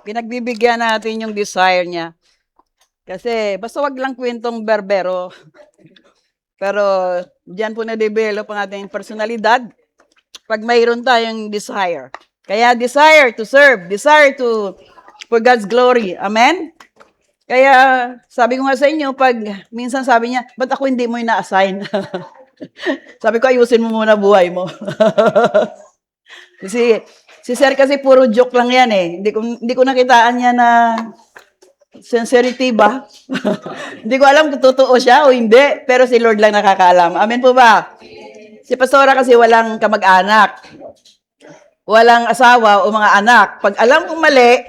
Pinagbibigyan natin yung desire niya. Kasi basta wag lang kwentong berbero. Pero diyan po na-develop ang ating personalidad pag mayroon tayong desire. Kaya desire to serve, desire to for God's glory. Amen? Kaya sabi ko nga sa inyo, pag minsan sabi niya, ba't ako hindi mo ina-assign? Sabi ko, ayusin mo muna buhay mo. Kasi si Sir kasi puro joke lang yan eh. Hindi ko nakitaan niya na sincerity ba? Hindi ko alam kung totoo siya o hindi, pero si Lord lang nakakaalam. Amen po ba? Si Pastora kasi walang kamag-anak, walang asawa o mga anak. Pag alam kong mali,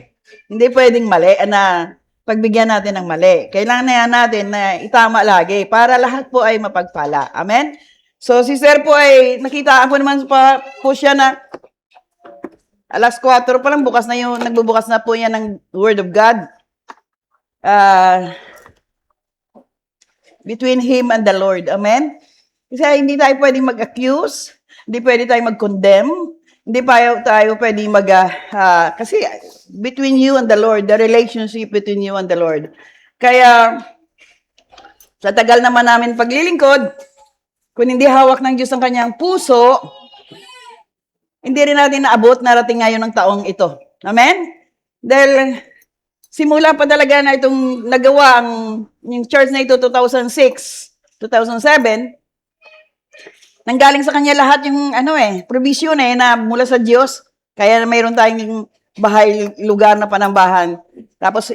hindi pwedeng mali na pagbigyan natin ng mali. Kailangan na natin na itama lagi para lahat po ay mapagpala. Amen? So si Sir po ay nakitaan po naman po siya na alas 4 pa lang nagbubukas na po yan ng Word of God. Between Him and the Lord. Amen? Kasi hindi tayo pwedeng mag-accuse, hindi pwede tayo mag-condemn, hindi tayo pwedeng kasi between you and the Lord, the relationship between you and the Lord. Kaya, sa tagal naman namin paglilingkod, kung hindi hawak ng Diyos ang kanyang puso, hindi rin natin naabot, narating ngayon ng taong ito. Amen? Dahil, simula pa talaga na itong nagawa yung church na ito 2006, 2007, nanggaling sa kanya lahat yung provision na mula sa Diyos. Kaya mayroon tayong bahay, lugar na panambahan. Tapos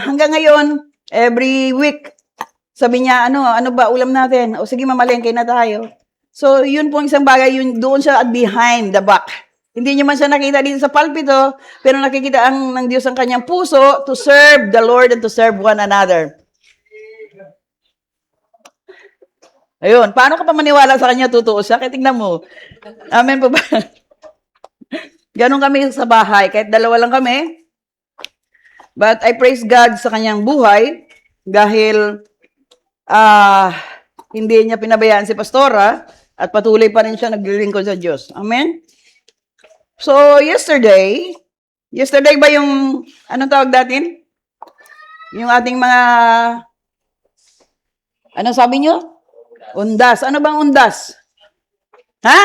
hanggang ngayon, every week, sabi niya, ano ba ulam natin? O sige, mamalengke na tayo. So, yun po isang bagay, yun doon siya at behind the back. Hindi niyo man siya nakita dito sa pulpito, pero nakikita ng Diyos ang kanyang puso to serve the Lord and to serve one another. Ayun, paano ka pa maniwala sa kanya totoo siya? Kaya tingnan mo. Amen po ba? Ganon kami sa bahay, kahit dalawa lang kami. But I praise God sa kanyang buhay dahil hindi niya pinabayaan si Pastora at patuloy pa rin siya naglilingkod sa Diyos. Amen? So, yesterday ba yung, anong tawag natin? Yung ating mga, ano sabi nyo? Undas. Ano bang undas? Ha?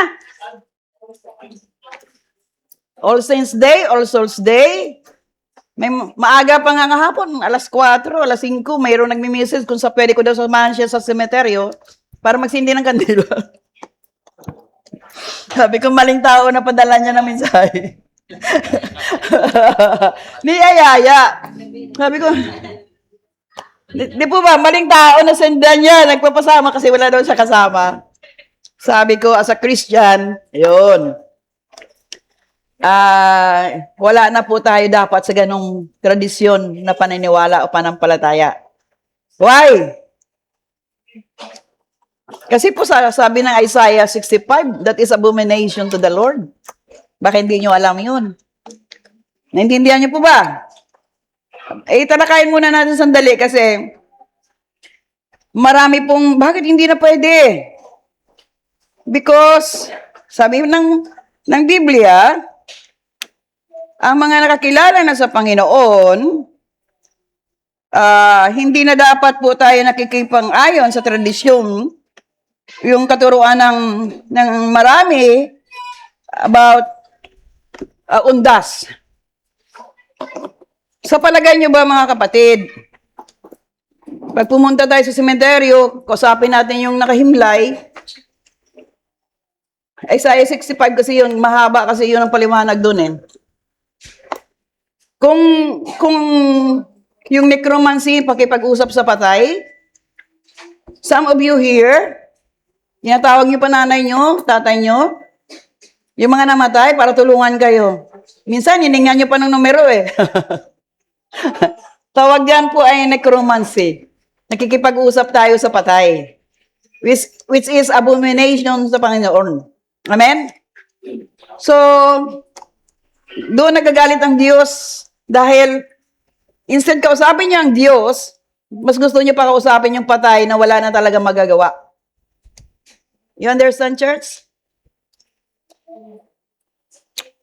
All Saints Day, All Souls Day. May maaga pa nga hapon, alas 4, alas 5, mayroong nagmi-message kung pwede ko daw samahan siya sa semeteryo para magsindi ng kandila. Sabi ko, maling tao na padala niya ng mensahe. Niyayaya. Sabi ko, di po ba, maling tao na sendan niya, nagpapasama kasi wala daw siya kasama. Sabi ko, as a Christian, yun. Wala na po tayo dapat sa ganong tradisyon na paniniwala o panampalataya. Why? Kasi po sabi ng Isaiah 65, that is abomination to the Lord. Baka hindi nyo alam yun. Naintindihan nyo po ba? Talakayin muna natin sandali kasi marami pong, bakit hindi na pwede? Because, sabi ng Biblia, ang mga nakakilala na sa Panginoon, hindi na dapat po tayo nakikipang-ayon sa tradisyon, yung katuruan ng marami about undas. Sa palagay nyo ba mga kapatid, pag pumunta tayo sa sementeryo, kausapin natin yung nakahimlay, Isaiah 65 kasi yun, mahaba kasi yun ang paliwanag doon eh. Kung yung necromancy, pakipag-usap sa patay, some of you here, tinatawag niyo pa nanay niyo, tatay niyo, yung mga namatay para tulungan kayo. Minsan, hiningan niyo pa ng numero eh. Tawag yan po ay necromancy. Nakikipag-usap tayo sa patay. Which is abomination sa Panginoon. Amen? So, doon nagagalit ang Diyos dahil instead kausapin niya ang Diyos, mas gusto niya pa kausapin yung patay na wala na talaga magagawa. You understand, church?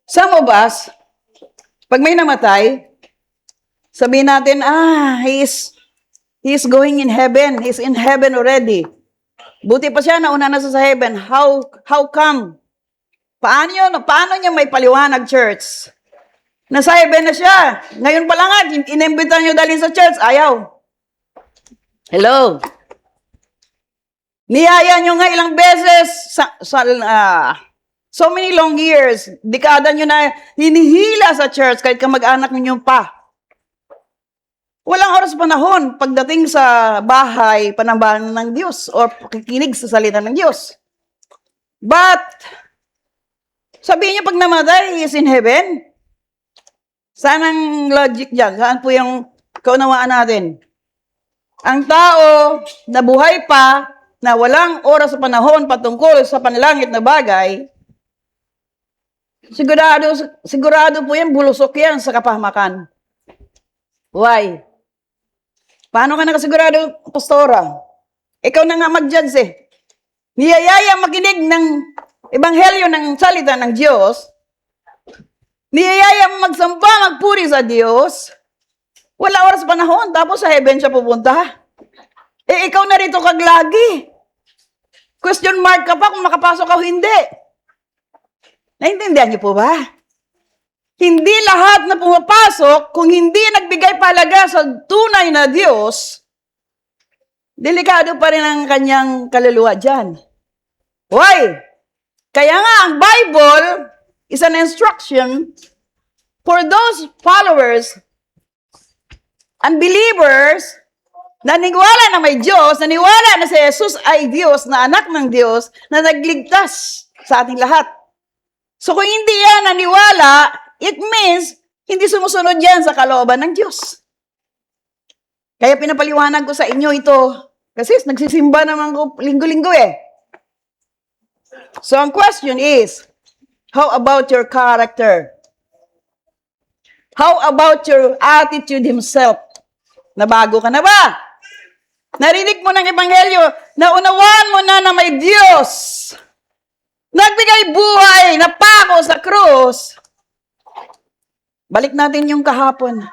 Some of us, pag may namatay, Sabihin natin, he is going in heaven. He's in heaven already. Buti pa siya, nauna na sa heaven. How come? Paano niya may paliwanag, church? Nasa heaven na siya. Ngayon pa lang nga, inimbitan niyo dalhin sa church. Ayaw. Hello? Niyaya niyo nga ilang beses so many long years, dekada niyo na hinihila sa church kahit kamag-anak niyo pa. Walang oras panahon pagdating sa bahay, panambahan ng Diyos or pakikinig sa salita ng Diyos. But, sabihin niyo pag namatay, he is in heaven. Saan ang logic dyan? Saan po yung kaunawaan natin? Ang tao na buhay pa, na walang oras sa panahon patungkol sa panlangit na bagay, sigurado po yan, bulusok yan sa kapahamakan. Why? Paano ka nakasigurado, pastora? Ikaw na nga mag-judge eh. Niyayaya makinig ng ebanghelyo ng salita ng Diyos, niyayaya magsamba, magpuri sa Diyos, wala oras panahon, tapos sa heaven siya pupunta. Eh, ikaw na rito kaglagi. Question mark ka pa kung makapasok ka o hindi. Naintindihan niyo po ba? Hindi lahat na pumapasok, kung hindi nagbigay palaga sa tunay na Diyos, delikado pa rin ang kanyang kaluluwa dyan. Why? Kaya nga, ang Bible is an instruction for those followers, unbelievers, naniwala na may Diyos, naniwala na si Jesus ay Diyos, na anak ng Diyos, na nagligtas sa ating lahat. So kung hindi yan naniwala, it means hindi sumusunod yan sa kalooban ng Diyos. Kaya pinapaliwanag ko sa inyo ito, kasi nagsisimba naman ko linggo-linggo eh. So ang question is, how about your character? How about your attitude himself? Nabago ka na ba? Narinig mo ng ebanghelyo, naunawaan mo na may Diyos. Nagbigay buhay, napako sa krus. Balik natin yung kahapon.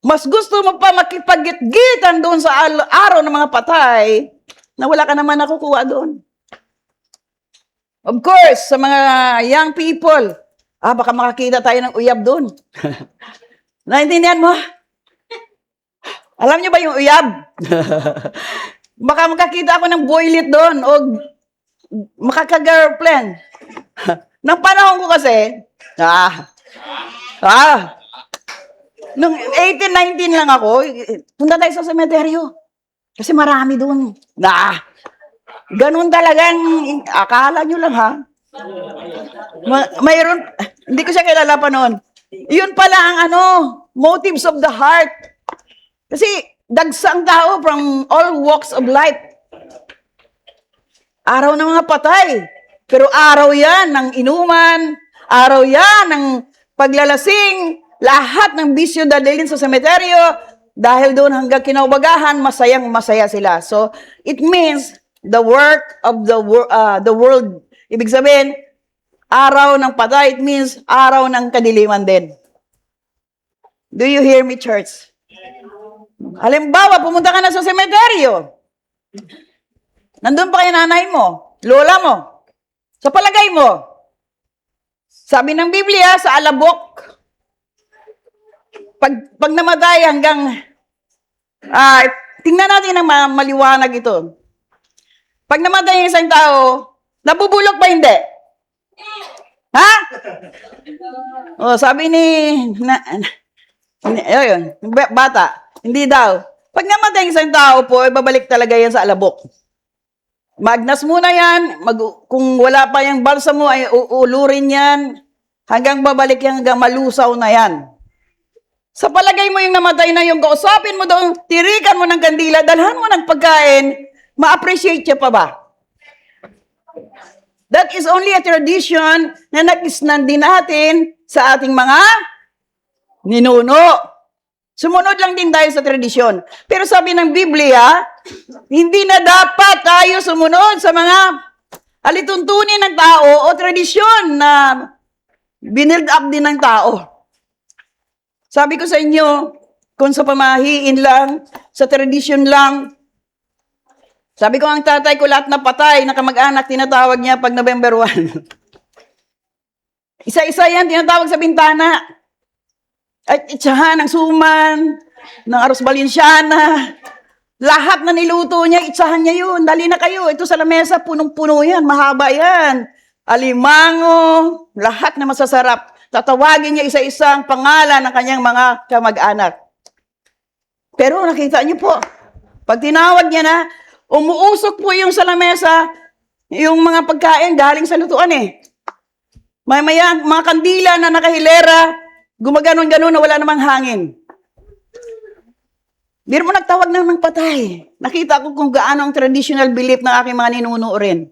Mas gusto mo pa makipag-gitgitan doon sa araw ng mga patay na wala ka naman nakukuha doon. Of course, sa mga young people, baka makakita tayo ng uyab doon. Naintindihan mo? Alam niyo ba yung uyab? Baka makakita ako ng boylet doon o makaka-girlfriend. Nang panahon ko kasi, nung 18, 19 lang ako, punta tayo sa semeteryo. Kasi marami doon. Ganun talagang, akala nyo lang ha. Mayroon, hindi ko siya kilala pa noon. Yun pala ang motives of the heart. Kasi dagsang tao from all walks of life. Araw ng mga patay. Pero araw yan ng inuman, araw yan ng paglalasing, lahat ng bisyo dadalhin sa semeteryo, dahil doon hanggang kinaubagahan, masayang-masaya sila. So, it means the work of the world. Ibig sabihin, araw ng patay, it means araw ng kadiliman din. Do you hear me, church? Halimbawa, pumunta ka na sa semeteryo. Nandun pa kayo nanay mo, lola mo. Sa palagay mo, sabi ng Biblia, sa alabok, pag namatay hanggang, tingnan natin ang maliwanag ito. Pag namatay yung isang tao, nabubulok ba hindi? Ha? Sabi ni bata, hindi daw. Pag namatay yung isang tao po, babalik talaga yan sa alabok. Magnas muna yan, kung wala pa yung balsamo, ay uulurin yan, hanggang babalik yan, hanggang malusaw na yan. Sa palagay mo yung namatay na yung kausapin mo doon, tirikan mo ng kandila, dalhan mo ng pagkain, ma-appreciate siya pa ba? That is only a tradition na nag-isnan din natin sa ating mga ninuno. Sumunod lang din tayo sa tradisyon. Pero sabi ng Biblia, hindi na dapat tayo sumunod sa mga alituntunin ng tao o tradisyon na binild up din ng tao. Sabi ko sa inyo, Kung sa pamahiin lang, sa tradisyon lang. Sabi ko, ang tatay ko lahat na patay, na kamag-anak, tinatawag niya pag November 1. Isa-isa yan, tinatawag sa bintana. At itsahan ng suman, ng arroz valenciana. Lahat na niluto niya, itsahan niya yun. Dali na kayo, ito sa lamesa, punong-puno yan, mahaba yan. Alimango, lahat na masasarap. Tatawagin niya isa-isang pangalan ng kanyang mga kamag-anak. Pero nakita niyo po, pag tinawag niya na, umuusok po yung sa lamesa, yung mga pagkain galing sa lutuan eh. Maya, mga kandila na nakahilera, gumaganon-ganon na wala namang hangin. Di mo nagtawag na ng patay. Nakita ko kung gaano ang traditional belief ng aking mga ninuno rin.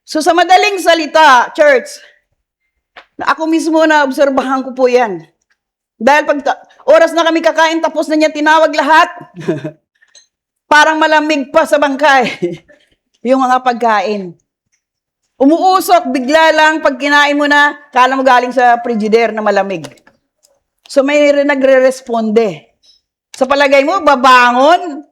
So sa madaling salita, church, na ako mismo na obserbahan ko po yan. Dahil pag oras na kami kakain, tapos na niya tinawag lahat. Parang malamig pa sa bangkay yung mga pagkain. Umuusok, bigla lang, pag kinain mo na, kala mo galing sa frigidaire na malamig. So may nagre-responde. Sa palagay mo, babangon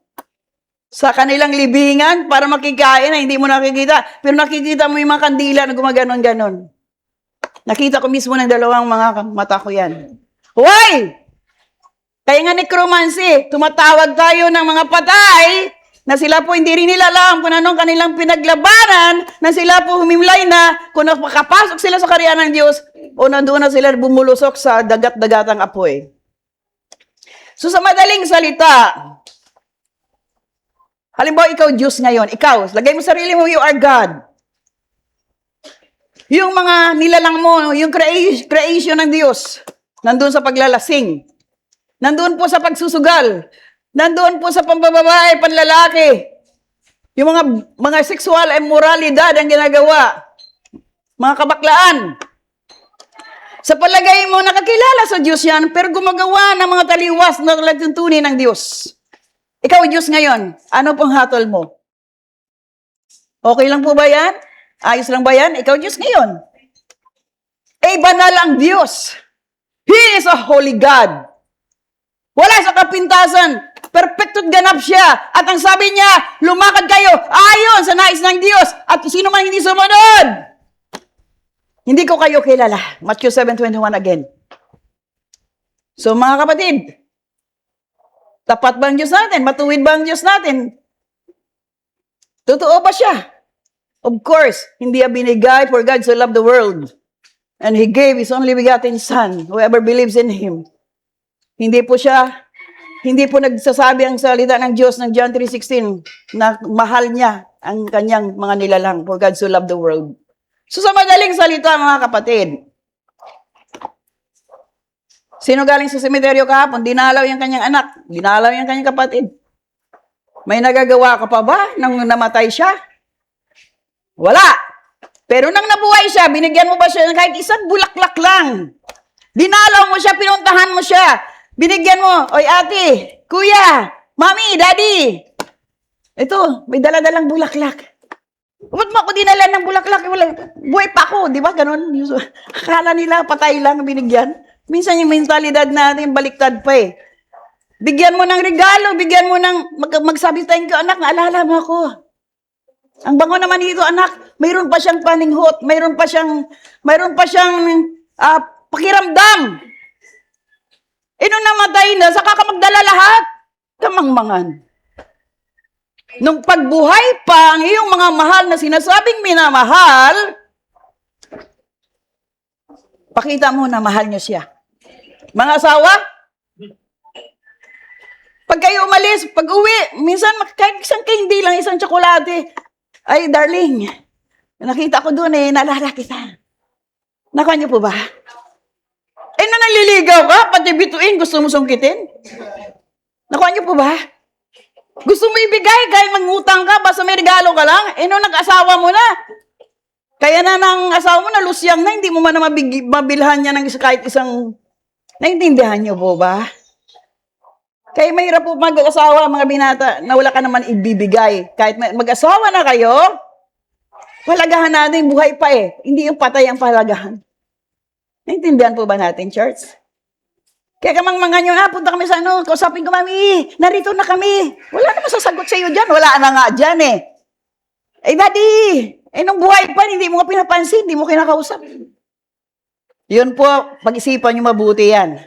sa kanilang libingan para makikain na hindi mo nakikita. Pero nakikita mo yung mga kandila na gumaganon-ganon. Nakita ko mismo ng dalawang mga mata ko yan. Why? Kaya nga necromancy, tumatawag tayo ng mga patay na sila po hindi rin nila alam kung anong kanilang pinaglabanan, na sila po humimlay na kung nakapasok sila sa kaharian ng Diyos o nandoon na sila bumulusok sa dagat-dagatang apoy. So sa madaling salita, halimbawa ikaw Diyos ngayon, ikaw, lagay mo sarili mo, you are God. Yung mga nilalang mo, yung creation ng Diyos, nandoon sa paglalasing, nandoon po sa pagsusugal, nandoon po sa pambababae, panlalaki, yung mga sexual immoralidad ang ginagawa, mga kabaklaan. Sa palagay mo, nakakilala sa Diyos yan, pero gumagawa ng mga taliwas na tuntunin ng Diyos. Ikaw, Diyos ngayon, ano pong hatol mo? Okay lang po ba yan? Ayos lang ba yan? Ikaw, Diyos ngayon. Eh, banal ang Diyos. He is a holy God. Wala sa kapintasan. Perfecto't ganap siya. At ang sabi niya, lumakad kayo ayon sa nais ng Diyos. At sino man hindi sumunod, hindi ko kayo kilala. Matthew 7:21 again. So mga kapatid, tapat ba ang Diyos natin? Matuwid ba ang Diyos natin? Totoo ba siya? Of course, hindi niya binigay, for God so loved the world. And He gave His only begotten Son, whoever believes in Him. Hindi po nagsasabi ang salita ng Diyos ng John 3:16 na mahal niya ang kanyang mga nilalang, for God so loved the world. So sa madaling salita, mga kapatid, sino galing sa sementeryo kahapon? Dinalaw yung kanyang anak, dinalaw yung kanyang kapatid. May nagagawa ka pa ba nang namatay siya? Wala. Pero nang nabuhay siya, binigyan mo ba siya ng kahit isang bulaklak lang? Dinalaw mo siya, pinuntahan mo siya. Binigyan mo, oy ate, kuya, mami, daddy. Ito, may dala-dalang bulaklak. Ba't mo ako dinala ng bulaklak? Buhay pa ako, di ba? Ganon. Akala nila patay lang binigyan. Minsan yung mentalidad natin, baliktad pa eh. Bigyan mo ng regalo, bigyan mo ng magsabi tayong ka, anak, naalala mo ako. Ang bango naman dito, anak, mayroon pa siyang paninghot, mayroon pa siyang pakiramdam. Nung namatay na, saka ka magdala lahat. Kamangmangan. Nung pagbuhay pa, ang iyong mga mahal na sinasabing minamahal, pakita mo na mahal niyo siya. Mga asawa, pag kayo umalis, pag uwi, minsan kahit isang candy lang, isang tsokolate, ay darling, nakita ko doon naalala kita. Nakuha niyo po ba? Na naliligaw ka, pati bituin, gusto mo sungkitin? Nakuha niyo po ba? Gusto mo ibigay kahit mangutang ka, basta may regalo ka lang? Nung nag-asawa mo na, kaya na ng asawa mo na lusyang na, hindi mo man na mabilhan niya ng kahit isang, naintindihan niyo po ba? Kaya mahirap po mag-asawa, mga binata, na wala ka naman ibibigay. Kahit mag-asawa na kayo, palagahan natin, buhay pa eh. Hindi yung patay ang palagahan. Naintindihan po ba natin, church? Kaya kamangmangan nyo na, punta kami sa ano, kausapin ko, mami, narito na kami. Wala naman sasagot sa iyo dyan. Wala na nga dyan eh. Eh, daddy, nung buhay pa, hindi mo nga pinapansin, hindi mo kinakausap. Yun po, pag-isipan nyo mabuti yan.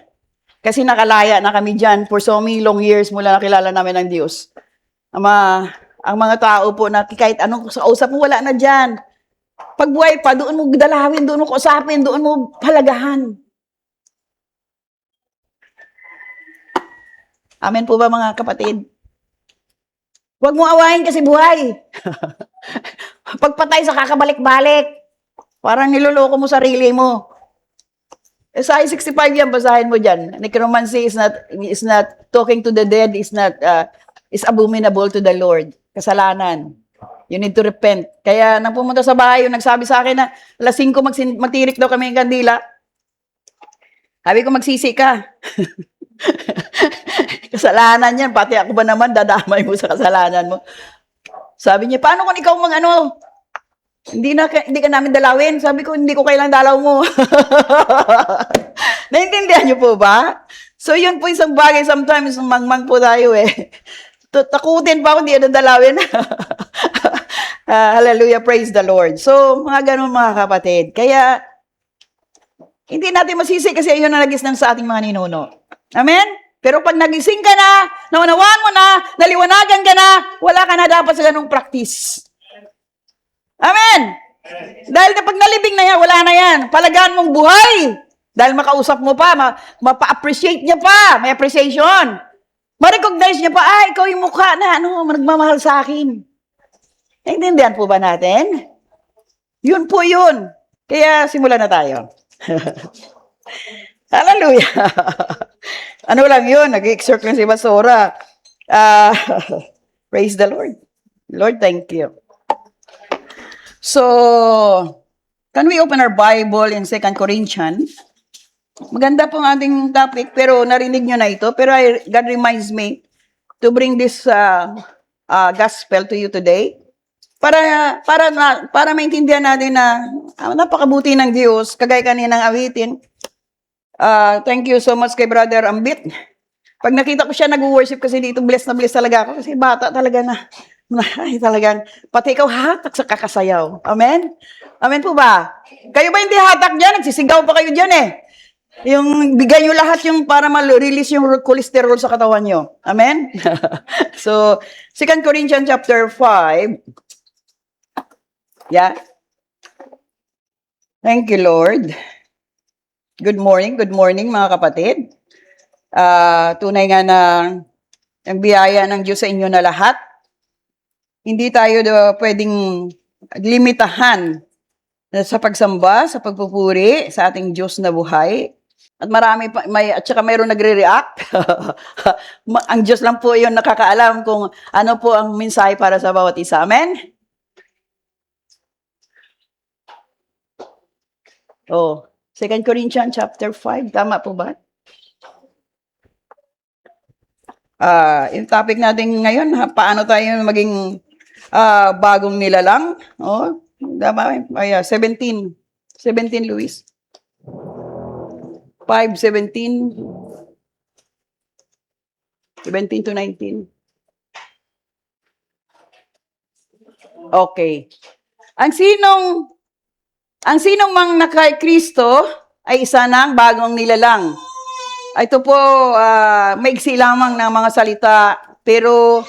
Kasi nakalaya na kami dyan for so many long years mula nakilala namin ng Diyos. Ang mga tao po na kahit anong kausap mo, wala na dyan. Pag buhay pa, doon mo dalawin, doon mo kausapin, doon mo palagahan. Amen po ba mga kapatid? Huwag mo awayin kasi buhay. Pagpatay sa kakabalik-balik. Parang niloloko mo sarili mo. Isaiah 65 yan, basahin mo dyan. Necromancy is not talking to the dead, is abominable to the Lord. Kasalanan. You need to repent. Kaya nang pumunta sa bahay, yung nagsabi sa akin na alas 5 magtirik daw kami ng kandila. Sabi ko, magsisi ka. Kasalanan yan. Pati ako ba naman, dadamay mo sa kasalanan mo. Sabi niya, paano kung ikaw hindi ka namin dalawin? Sabi ko, hindi ko kailang dalaw mo. Naintindihan niyo po ba? So, yun po isang bagay. Sometimes, mangmang po tayo eh. Takutin pa ako, hindi na dalawin. Hallelujah, praise the Lord. So, mga ganun mga kapatid. Kaya, hindi natin masisi kasi yun ang nagisnan sa ating mga ninuno. Amen? Pero pag nagising ka na, naunawaan mo na, naliwanagan ka na, wala ka na dapat sa ganung practice. Amen? Dahil pag nalibing na yan, wala na yan. Palagaan mong buhay. Dahil makausap mo pa, mapa-appreciate niya pa, may appreciation. Ma-recognize niya pa, ikaw yung mukha na, nagmamahal sa akin. Naintindihan po ba natin? Yun po yun. Kaya simulan na tayo. Hallelujah. Ano lang yun, nag-exhort lang si Basora. Praise the Lord. Lord, thank you. So, can we open our Bible in 2 Corinthians? Maganda po ang ating topic, pero narinig nyo na ito. Pero God reminds me to bring this gospel to you today. Para maintindihan natin na napakabuti ng Diyos, kagaya kaninang awitin. Thank you so much kay Brother Ambit. Pag nakita ko siya nag-worship kasi dito, blessed na blessed talaga ako. Kasi bata talaga talagang, pati ikaw hatak sa kakasayaw. Amen? Amen po ba? Kayo ba hindi hatak dyan? Nagsisigaw pa kayo dyan eh. Yung bigay nyo lahat yung para ma-release yung cholesterol sa katawan nyo. Amen? So, 2 Corinthians chapter 5. Yeah. Thank you, Lord. Good morning mga kapatid. Tunay nga na ang biyaya ng Diyos sa inyo na lahat. Hindi tayo pwedeng limitahan sa pagsamba, sa pagpupuri sa ating Diyos na buhay. At at saka mayroon nagre-react. Ang Diyos lang po yung nakakaalam kung ano po ang mensahe para sa bawat isa. Amen? Oh, 2 Corinthians chapter 5, tama po ba? Yung topic natin ngayon, paano tayo maging bagong nilalang? Oh, tama. 17 Luis. 5:17. 17 to 19. Okay. Ang sinong mang nakay Kristo ay isa ng bagong nilalang. Ito po, maiksi lamang ng mga salita, pero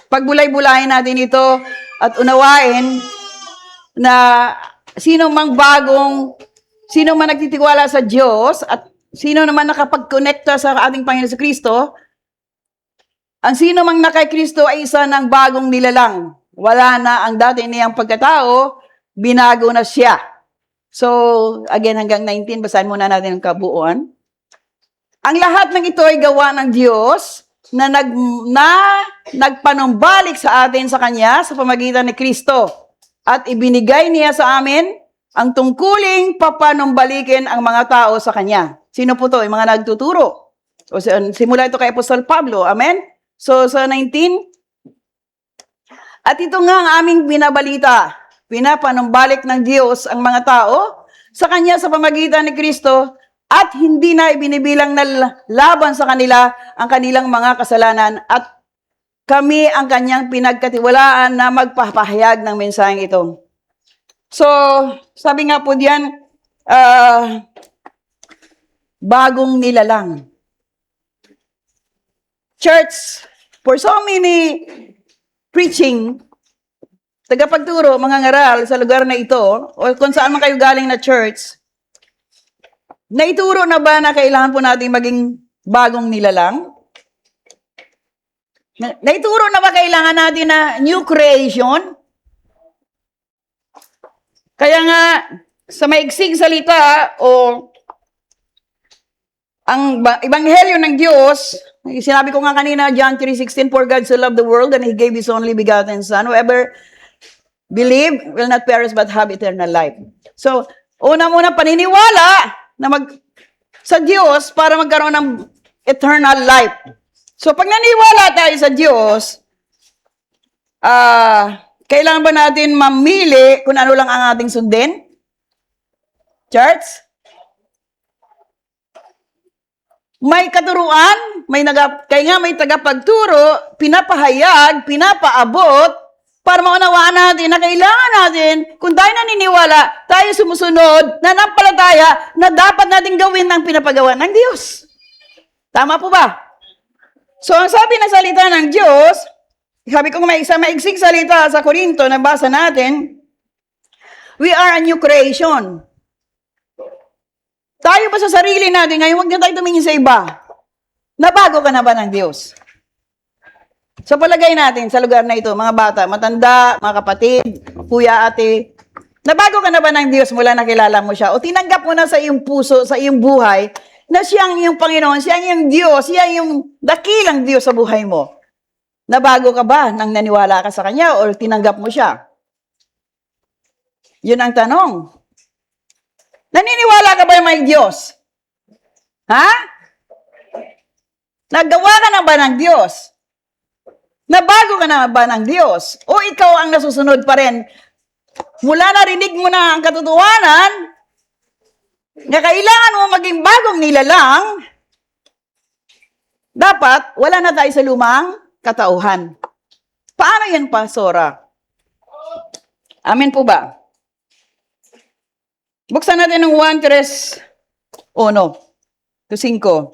pagbulay-bulayin natin ito at unawain na sino mang nagtitiwala sa Diyos at sino naman nakapag-connecta sa ating Panginoon sa Kristo, ang sino mang nakay Kristo ay isa ng bagong nilalang. Wala na ang dati niyang pagkatao, binago na siya. So, again, hanggang 19, basahin muna natin ang kabuuan. Ang lahat ng ito ay gawa ng Diyos na nagpanumbalik sa atin sa Kanya sa pamagitan ni Kristo. At ibinigay niya sa amin ang tungkuling papanumbalikin ang mga tao sa Kanya. Sino po to? Yung mga nagtuturo. Simula ito kay Apostol Pablo. Amen? So, sa 19, at ito nga ang aming binabalita. Pinapanumbalik ng Diyos ang mga tao sa Kanya sa pamagitan ni Kristo at hindi na ibinibilang na laban sa kanila ang kanilang mga kasalanan at kami ang kanyang pinagkatiwalaan na magpapahayag ng mensaheng ito. So, sabi nga po diyan, bagong nilalang. Church, for so many preaching, tagapagturo, mga ngaral sa lugar na ito, o kung saan man kayo galing na church, naituro na ba na kailangan po natin maging bagong nilalang? Naituro na ba kailangan natin na new creation? Kaya nga, sa maiksing salita o ang ebanghelyo ng Diyos, sinabi ko nga kanina, John 3:16, for God so loved the world and He gave His only begotten Son. Whoever believe will not perish but have eternal life. So, una-muna paniniwala na sa Diyos para magkaroon ng eternal life. So, pag naniwala tayo sa Diyos, kailangan ba natin mamili kung ano lang ang ating sundin? Church? May katuruan, kaya nga may tagapagturo, pinapahayag, pinapaabot, para maunawaan natin na kailangan natin, kung tayo naniniwala, tayo sumusunod, nanampalataya, na dapat natin gawin ang pinapagawa ng Diyos. Tama po ba? So, ang sabi ng salita ng Diyos, sabi ko may isang maiksing salita sa Korinto na basa natin, we are a new creation. Tayo ba sa sarili natin ngayon, huwag na tayo tumingin sa iba. Nabago ka na ba ng Diyos? So palagay natin sa lugar na ito, mga bata, matanda, mga kapatid, kuya, ate, nabago ka na ba ng Diyos mula nakilala mo siya? O tinanggap mo na sa iyong puso, sa iyong buhay, na siya ang iyong Panginoon, siya ang iyong Diyos, siya ang iyong dakilang Diyos sa buhay mo. Nabago ka ba nang naniwala ka sa Kanya o tinanggap mo siya? Yun ang tanong. Naniniwala ka ba may Diyos? Ha? Naggawa ka na ba ng Diyos? Nabago ka na ba ng Diyos? O ikaw ang nasusunod pa rin? Mula narinig mo na ang katotohanan na kailangan mo maging bagong nilalang, dapat wala na tayo sa lumang katauhan. Paano yan, Pastora? Amen po ba? Buksan natin ng 1:3-1 to 5.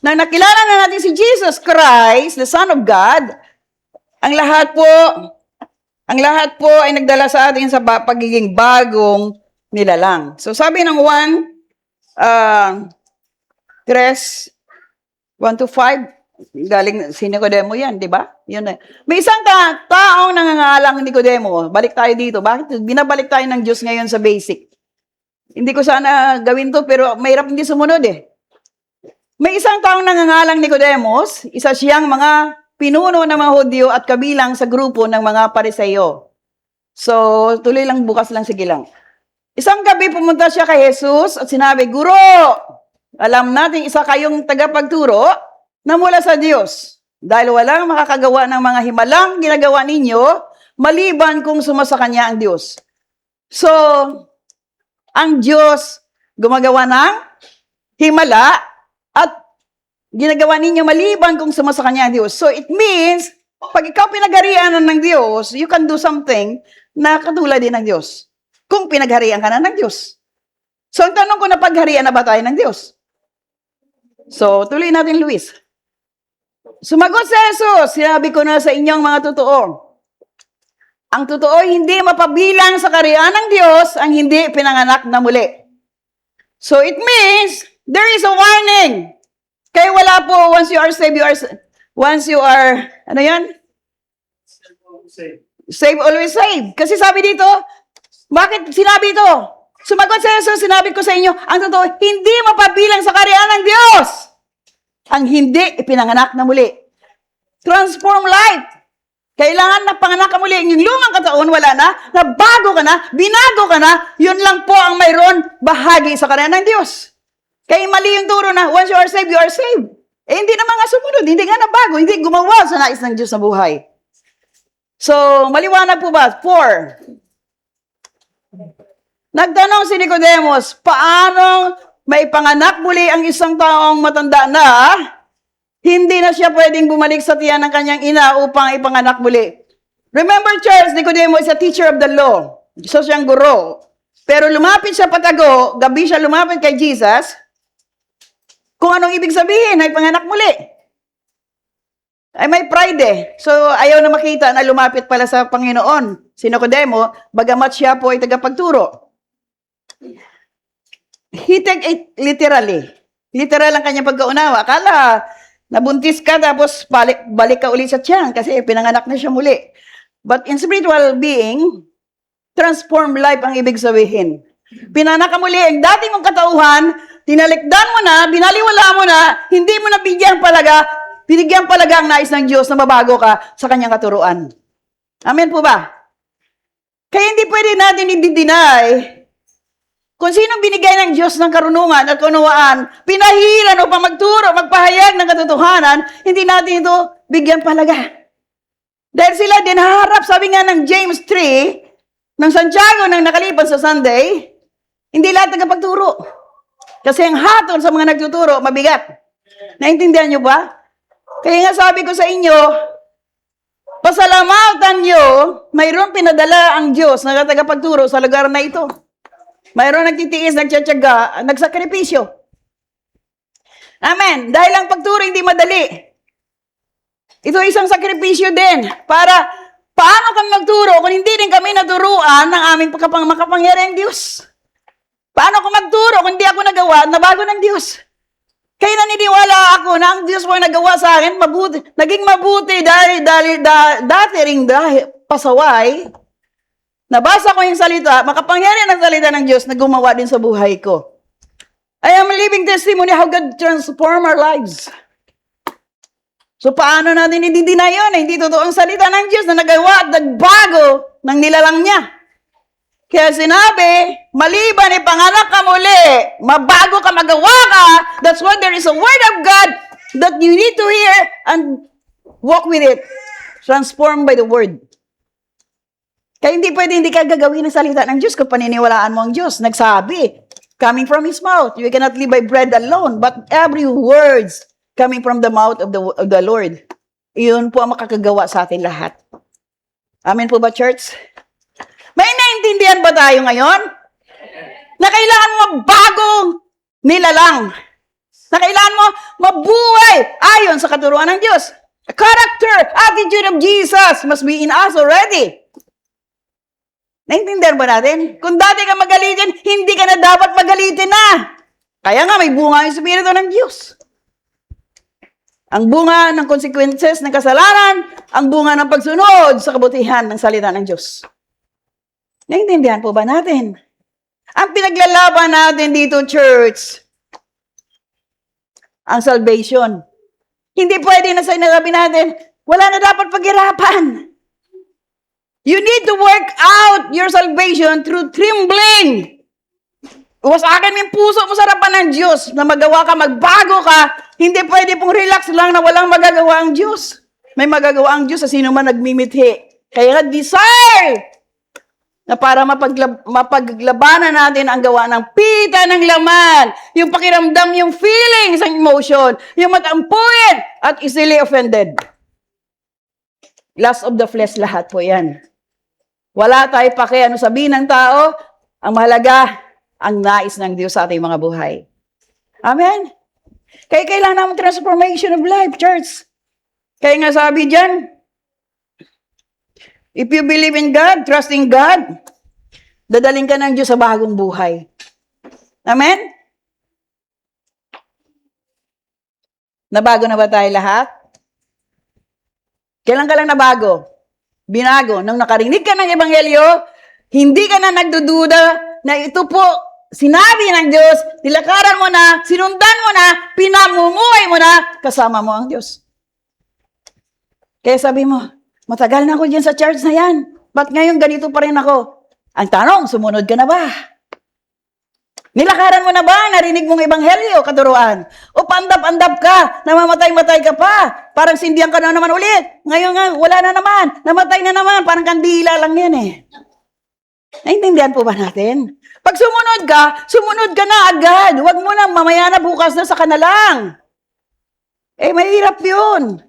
Nang nakilala na natin si Jesus Christ, the Son of God, ang lahat po ay nagdala sa atin sa pagiging bagong nilalang. So sabi ng 1:3-1-5, galing si Nicodemo yan, di ba? Yun na. May isang taong nangangalang Nicodemo. Balik tayo dito. Bakit binabalik tayo ng Diyos ngayon sa basic? Hindi ko sana gawin to, pero mahirap hindi sumunod eh. May isang taong nangangalang Nicodemos, isa siyang mga pinuno ng mga Hudyo at kabilang sa grupo ng mga Pariseo. So, tuloy lang, bukas lang, sige lang. Isang gabi pumunta siya kay Jesus at sinabi, Guro, alam natin isa kayong tagapagturo na mula sa Diyos. Dahil walang makakagawa ng mga himalang ginagawa ninyo, maliban kung sumasakanya ang Diyos. So, ang Diyos gumagawa ng himala at ginagawa ninyo maliban kung sumasakanya ang Diyos. So, it means, pag ikaw pinagharian ng Diyos, you can do something na katulad din ng Diyos. Kung pinagharian ka na ng Diyos. So, ang tanong ko, napagharian na ba tayo ng Diyos? So, tuloy natin, Luis. Sumagot si Jesus, sinabi ko na sa inyong mga totoo. Ang totoo, hindi mapabilang sa kaharian ng Diyos ang hindi pinanganak na muli. So it means, there is a warning. Kaya wala po, once you are saved, ano yan? Save, always save. Kasi sabi dito, bakit sinabi ito? Sumagot si Jesus, sinabi ko sa inyo, ang totoo, hindi mapabilang sa kaharian ng Diyos ang hindi ipinanganak na muli. Transform life. Kailangan na panganak ka muli. Yung lumang kataon, wala na. Nabago ka na. Binago ka na. Yun lang po ang mayroon bahagi sa kaharian ng Diyos. Kaya mali yung turo na, once you are saved, you are saved. Eh, hindi naman nga sumunod. Hindi nga nabago. Hindi gumawa sa nais ng Diyos na buhay. So, maliwanag po ba? 4. Nagtanong si Nicodemus, paano may panganak muli ang isang taong matanda na hindi na siya pwedeng bumalik sa tiyan ng kanyang ina upang ipanganak muli? Remember, church, Nicodemus is a teacher of the law. So siyang guro. Pero lumapit siya patago, gabi siya lumapit kay Jesus, kung anong ibig sabihin ay panganak muli. Ay may pride eh. So ayaw na makita na lumapit pala sa Panginoon si Nicodemo, bagamat siya po ay tagapagturo. He take it literally. Literal ang kanyang pagkaunawa. Akala, nabuntis ka tapos balik ka ulit sa tiyan kasi pinanganak na siya muli. But in spiritual being, transform life ang ibig sabihin. Pinanak ka muli ang dati mong katauhan, tinalikdan mo na, binaliwala mo na, hindi mo na binigyan palaga ang nais ng Diyos na mabago ka sa kanyang katuruan. Amen po ba? Kaya hindi pwede natin i-deny kung sinong binigay ng Diyos ng karunungan at kaunawaan, pinahiran upang magturo, magpahayag ng katotohanan, hindi natin ito bigyan palaga. Dahil sila din haharap, sabi nga ng James 3, ng Santiago nang nakalipas sa Sunday, hindi lahat nagpagturo. Kasi ang hatol sa mga nagtuturo, mabigat. Naintindihan nyo ba? Kaya nga sabi ko sa inyo, pasalamatan nyo, mayroong pinadala ang Diyos na tagapagturo sa lugar na ito. Mayroon nagtitiis, nagtsatsaga, nagsakripisyo. Amen. Dahil ang pagturo hindi madali. Ito isang sakripisyo din para paano kami magturo kung hindi din kami naturuan ng aming makapangyarihang Diyos. Paano ko magturo kung hindi ako nagawa na bago ng Diyos? Kaya naniniwala ako na ang Diyos po nagawa sa akin, naging mabuti dahil dati ring pasaway. Nabasa ko yung salita, makapangyarihan ang salita ng Diyos na gumawa din sa buhay ko. I am a living testimony how God transform our lives. So paano natin i-deny yun? Hindi totoo ang salita ng Diyos na nagawa at nagbago ng nilalang niya. Kaya sinabi, maliban ipanganak ka muli, mabago ka, magawa ka, that's why there is a word of God that you need to hear and walk with it. Transformed by the word. Kaya hindi pwede hindi ka gagawin ng salita ng Diyos kung paniniwalaan mo ang Diyos. Nagsabi, coming from His mouth, you cannot live by bread alone, but every words coming from the mouth of the Lord. Iyon po ang makakagawa sa atin lahat. Amen po ba, church? May naintindihan ba tayo ngayon? Na kailangan mo bagong nilalang. Na kailangan mo mabuhay ayon sa katuruan ng Diyos. A character, attitude of Jesus must be in us already. Naintindihan ba natin? Kung dati ka magalitin, hindi ka na dapat magalitin na. Kaya nga, may bunga yung Espiritu ng Diyos. Ang bunga ng consequences ng kasalanan, ang bunga ng pagsunod sa kabutihan ng salita ng Diyos. Naintindihan po ba natin? Ang pinaglalaban natin dito, church, ang salvation. Hindi pwede na sinasabi natin, wala na dapat paghirapan. You need to work out your salvation through trembling. Uwasakan yung puso mo sa harapan ng Diyos na magawa ka, magbago ka. Hindi pwede pong relax lang na walang magagawa ang Diyos. May magagawa ang Diyos sa sino man nagmimithi. Kaya nga, desire na para mapaglabanan natin ang gawa ng pita ng laman, yung pakiramdam, yung feelings, ang emotion, yung matampuin at easily offended. Lust of the flesh, lahat po yan. Wala tayo pake ano sabihin ng tao, ang mahalaga, ang nais ng Diyos sa ating mga buhay. Amen? Kaya kailangan naman transformation of life, church. Kaya nga sabi dyan, if you believe in God, trust in God, dadaling ka ng Diyos sa bagong buhay. Amen? Nabago na ba tayo lahat? Kailan ka lang nabago? Binago. Nung nakarinig ka ng Ebanghelyo, hindi ka na nagdududa na ito po, sinabi ng Diyos, nilakaran mo na, sinundan mo na, pinamumuhay mo na, kasama mo ang Diyos. Kaya sabi mo, matagal na ako dyan sa church na yan. Ba't ngayon ganito pa rin ako? Ang tanong, sumunod ka na ba? Nilakaran mo na ba? Narinig mong ebanghelyo, katuruan? O pandap-andap ka? Namamatay-matay ka pa? Parang sindihan ka na naman ulit. Ngayon nga, wala na naman. Namatay na naman. Parang kandila lang yan eh. Naintindihan po ba natin? Pag sumunod ka na agad. Huwag mo na, mamaya na, bukas na, saka na lang. Mahirap yun.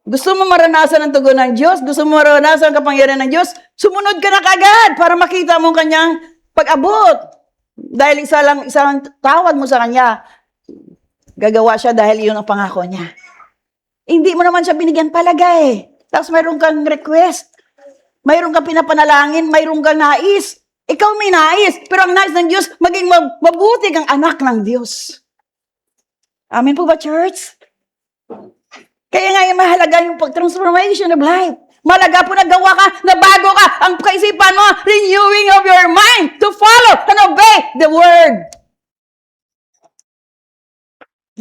Gusto mo maranasan ang tugon ng Diyos? Gusto mo maranasan ang kapangyarihan ng Diyos? Sumunod ka na kagad para makita mo kanyang pag-abot. Dahil isang tawad mo sa kanya, gagawa siya dahil yun ang pangako niya. Hindi mo naman siya binigyan palaga Tapos mayroon kang request. Mayroon kang pinapanalangin, mayroon kang nais. Ikaw may nais, pero ang nais ng Diyos, maging mabuti kang anak ng Diyos. Amen po ba, church? Kaya nga yung mahalaga yung transformation of life. Malaga po nagawa ka, nabago ka, ang kaisipan mo, renewing of your mind to follow and obey the word.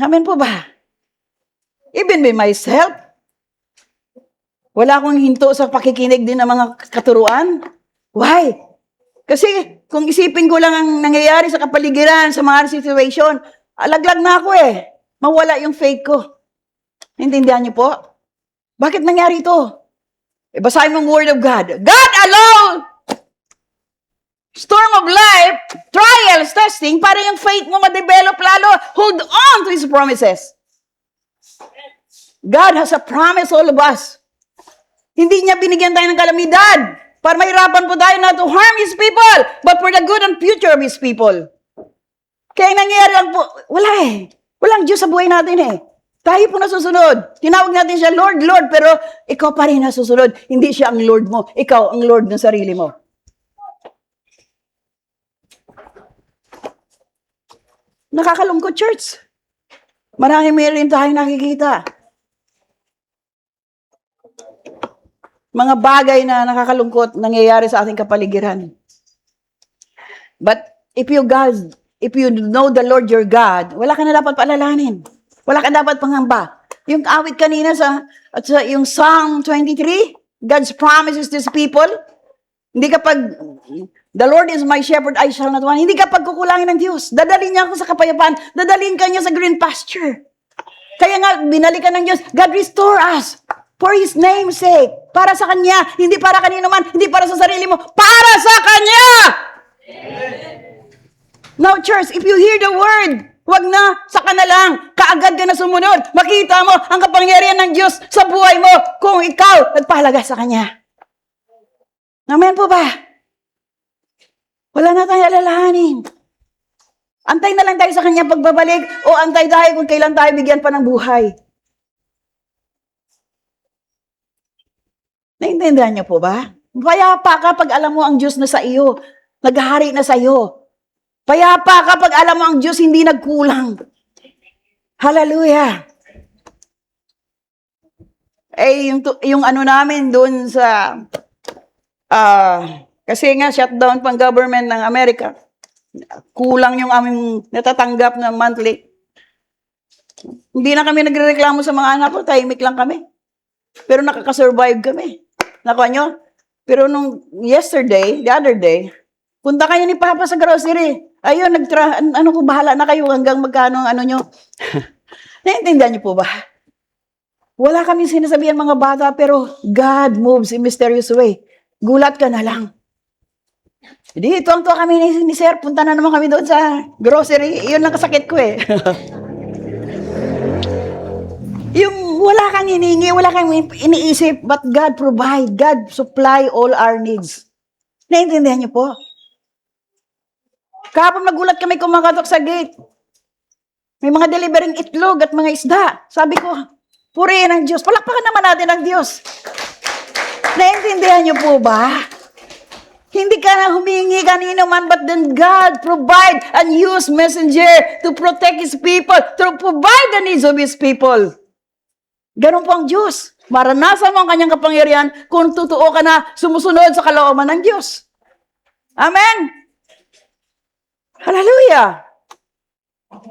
Amen po ba? Even by myself, wala akong hinto sa pakikinig din ng mga katuruan. Why? Kasi kung isipin ko lang ang nangyayari sa kapaligiran, sa mga situation, alaglag na ako Mawala yung faith ko. Naintindihan niyo po? Bakit nangyari ito? Basahin mo ang word of God. God alone! Storm of life, trials, testing, para yung faith mo ma-develop lalo. Hold on to His promises. God has a promise all of us. Hindi niya binigyan tayo ng kalamidad para mahirapan po tayo not to harm His people, but for the good and future of His people. Kaya nangyayari lang po, wala Walang Diyos sa buhay natin Tayo po nasusunod. Tinawag natin siya, Lord, Lord, pero ikaw pa rin nasusunod. Hindi siya ang Lord mo. Ikaw ang Lord ng sarili mo. Nakakalungkot, church. Marami rin tayong nakikita. Mga bagay na nakakalungkot nangyayari sa ating kapaligiran. But if you know the Lord your God, wala ka na dapat paalalahanin. Wala ka dapat pangamba. Yung awit kanina yung Psalm 23, God's promises to His people, hindi kapag, the Lord is my shepherd, I shall not want. Hindi kapag kukulangin ng Diyos. Dadalhin niya ako sa kapayapaan. Dadalhin ka niya sa green pasture. Kaya nga, binalikan ng Diyos, God restore us for His name's sake. Para sa Kanya. Hindi para kanino man. Hindi para sa sarili mo. Para sa Kanya! Amen. Now, church, if you hear the word, wag na, saka na lang, kaagad ka na sumunod. Makita mo ang kapangyarihan ng Diyos sa buhay mo kung ikaw nagpahalaga sa Kanya. Amen po ba? Wala na tayong alalahanin. Antay na lang tayo sa Kanya pagbabalik o antay tayo kung kailan tayo bigyan pa ng buhay. Naintindihan niyo po ba? Payapa ka pag alam mo ang Diyos na sa iyo. Naghahari na sa iyo. Payapa ka pag alam mo ang Diyos hindi nagkulang. Hallelujah. Yung ano namin doon sa, kasi nga shutdown pang government ng Amerika. Kulang yung aming natatanggap na monthly. Hindi na kami nagrereklamo sa mga anak ko, tahimik lang kami. Pero nakaka-survive kami. Nakuha nyo? Pero nung the other day, punta kayo ni Papa sa grocery. Ayun, bahala na kayo hanggang magkano ang ano nyo. Naintindihan niyo po ba? Wala kami sinasabihan mga bata, pero God moves in mysterious way. Gulat ka na lang. Hindi, tuwang-tuwa kami ni Sir. Punta na naman kami doon sa grocery. Iyon lang kasakit ko Yung wala kang hiningi, wala kang iniisip, but God provide, God supply all our needs. Naintindihan niyo po? Kahapon nagulat kami kumakatok sa gate. May mga delivering itlog at mga isda. Sabi ko, purihin ang Diyos. Palakpakan naman natin ang Diyos. Naintindihan niyo po ba? Hindi ka na humingi kanino man, but then God provide and use messenger to protect His people, to provide the needs of His people. Ganun po ang Diyos. Maranasan mo ang kanyang kapangyarihan kung totoo ka na sumusunod sa kalooban ng Diyos. Amen? Hallelujah!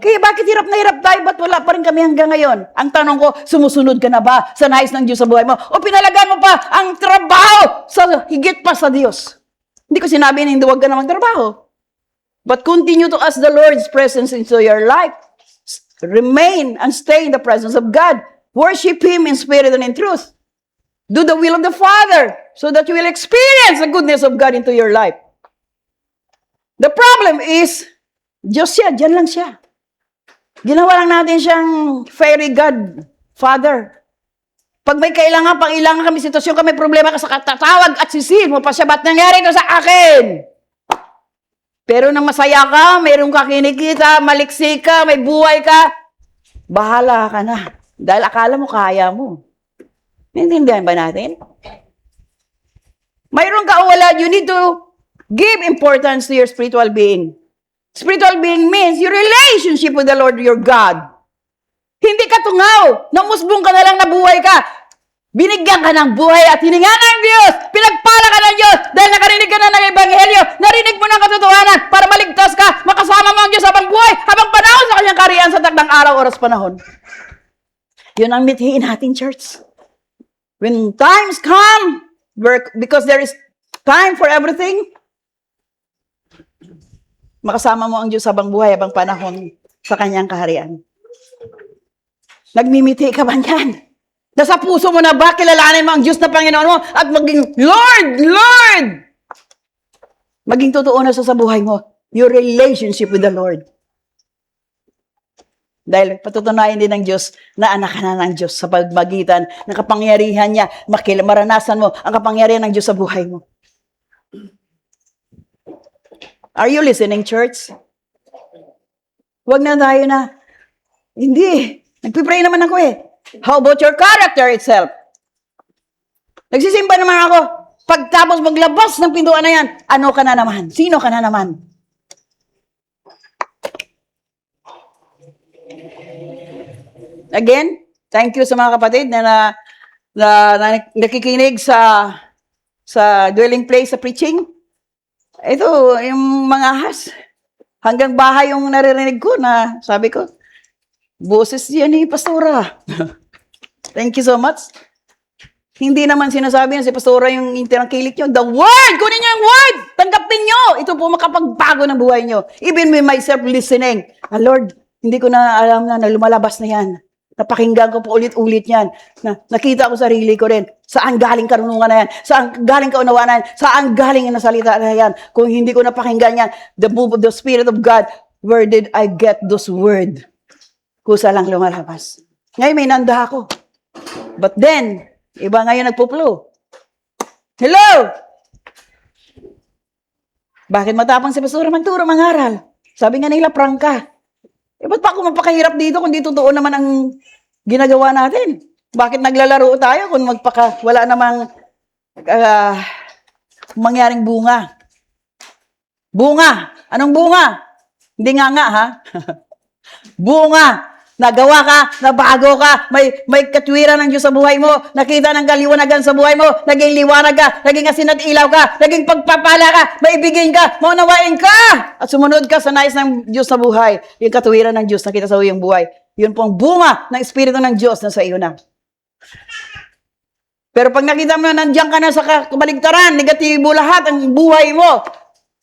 Kaya bakit hirap na hirap tayo? Ba't wala pa rin kami hanggang ngayon? Ang tanong ko, sumusunod ka na ba sa nais ng Diyos sa buhay mo? O pinalagan mo pa ang trabaho sa higit pa sa Diyos? Hindi ko sinabi na hindi huwag ka na magtrabaho. But continue to ask the Lord's presence into your life. Remain and stay in the presence of God. Worship Him in spirit and in truth. Do the will of the Father so that you will experience the goodness of God into your life. The problem is, Diyos siya, dyan lang siya. Ginawa lang natin siyang fairy God, Father. Pag may kailangan kami, sitwasyon kami, problema ka sa katatawag at sisihin mo pa siya, ba't nangyari ito sa akin? Pero nang masaya ka, mayroong ka kinikita, maliksi ka, may buhay ka, bahala ka na. Dahil akala mo, kaya mo. Naintindihan ba natin? Mayroon ka o wala, you need to give importance to your spiritual being. Spiritual being means your relationship with the Lord your God. Hindi ka tungaw. Namusbong ka na lang na buhay ka. Binigyan ka ng buhay at hininga ng Diyos. Pinagpala ka ng Diyos dahil nakarinig ka na ng Ebanghelyo. Narinig mo ng katotohanan para maligtas ka. Makasama mo ang Diyos habang buhay, habang panahon sa kanyang kariyan sa takdang araw, oras, panahon. Yun ang mithiin natin, church. When times come, because there is time for everything, makasama mo ang Diyos habang buhay, habang panahon sa kanyang kaharian. Nagmimiti ka ba niyan? Nasa puso mo na ba, kilalanin mo ang Diyos na Panginoon mo at maging, Lord, Lord! Maging totoo na sa buhay mo, your relationship with the Lord. Dahil patutunayan din ng Diyos na anak ka na ng Diyos sa pagmagitan ng kapangyarihan niya, maranasan mo ang kapangyarihan ng Diyos sa buhay mo. Are you listening, church? Huwag na tayo na, hindi, nagpipray naman ako eh. How about your character itself? Nagsisimba naman ako. Pagtapos maglabas ng pintuan na yan, ano ka na naman? Sino ka na naman? Again, thank you sa mga kapatid na nakikinig sa dwelling place, sa preaching. Ito, yung mga ahas. Hanggang bahay yung naririnig ko na sabi ko, boses yan ni Pastora. Thank you so much. Hindi naman sinasabi na si Pastora yung tinangkilik nyo. The Word! Kunin nyo yung Word! Tanggapin nyo! Ito po makapagbago ng buhay nyo. Even with myself listening. Lord, hindi ko na alam na lumalabas na yan. Napakinggan ko po ulit-ulit yan. Nakita ko sarili ko rin. Saan galing karunungan na yan? Saan galing kaunawaan na yan? Saan galing ang nasalita na yan? Kung hindi ko napakinggan yan, the move of the Spirit of God, where did I get those words? Kusa lang lumalabas. Ngayon may nanda ako. But then, iba ngayon nagpo-flow. Hello! Bakit matapang si Pastor magturo, mangaral? Sabi nga nila, prangka. Ba't pa ako mapakahirap dito kung di totoo naman ang ginagawa natin? Bakit naglalaro tayo kung wala namang mangyaring bunga? Bunga! Anong bunga? Hindi nga ha? Bunga! Nagawa ka, nabago ka, may katwiran ng Diyos sa buhay mo, nakita ng kaliwanagan sa buhay mo, naging liwanag ka, naging asin at ilaw ka, naging pagpapala ka, maibigin ka, maunawain ka, at sumunod ka sa nais ng Diyos sa buhay. Yung katwiran ng Diyos nakita sa iyong buhay. Yun po ang bunga ng Espiritu ng Diyos na sa iyo na. Pero pag nakita mo na nandiyan ka na sa kabaligtaran, negatibo lahat ang buhay mo,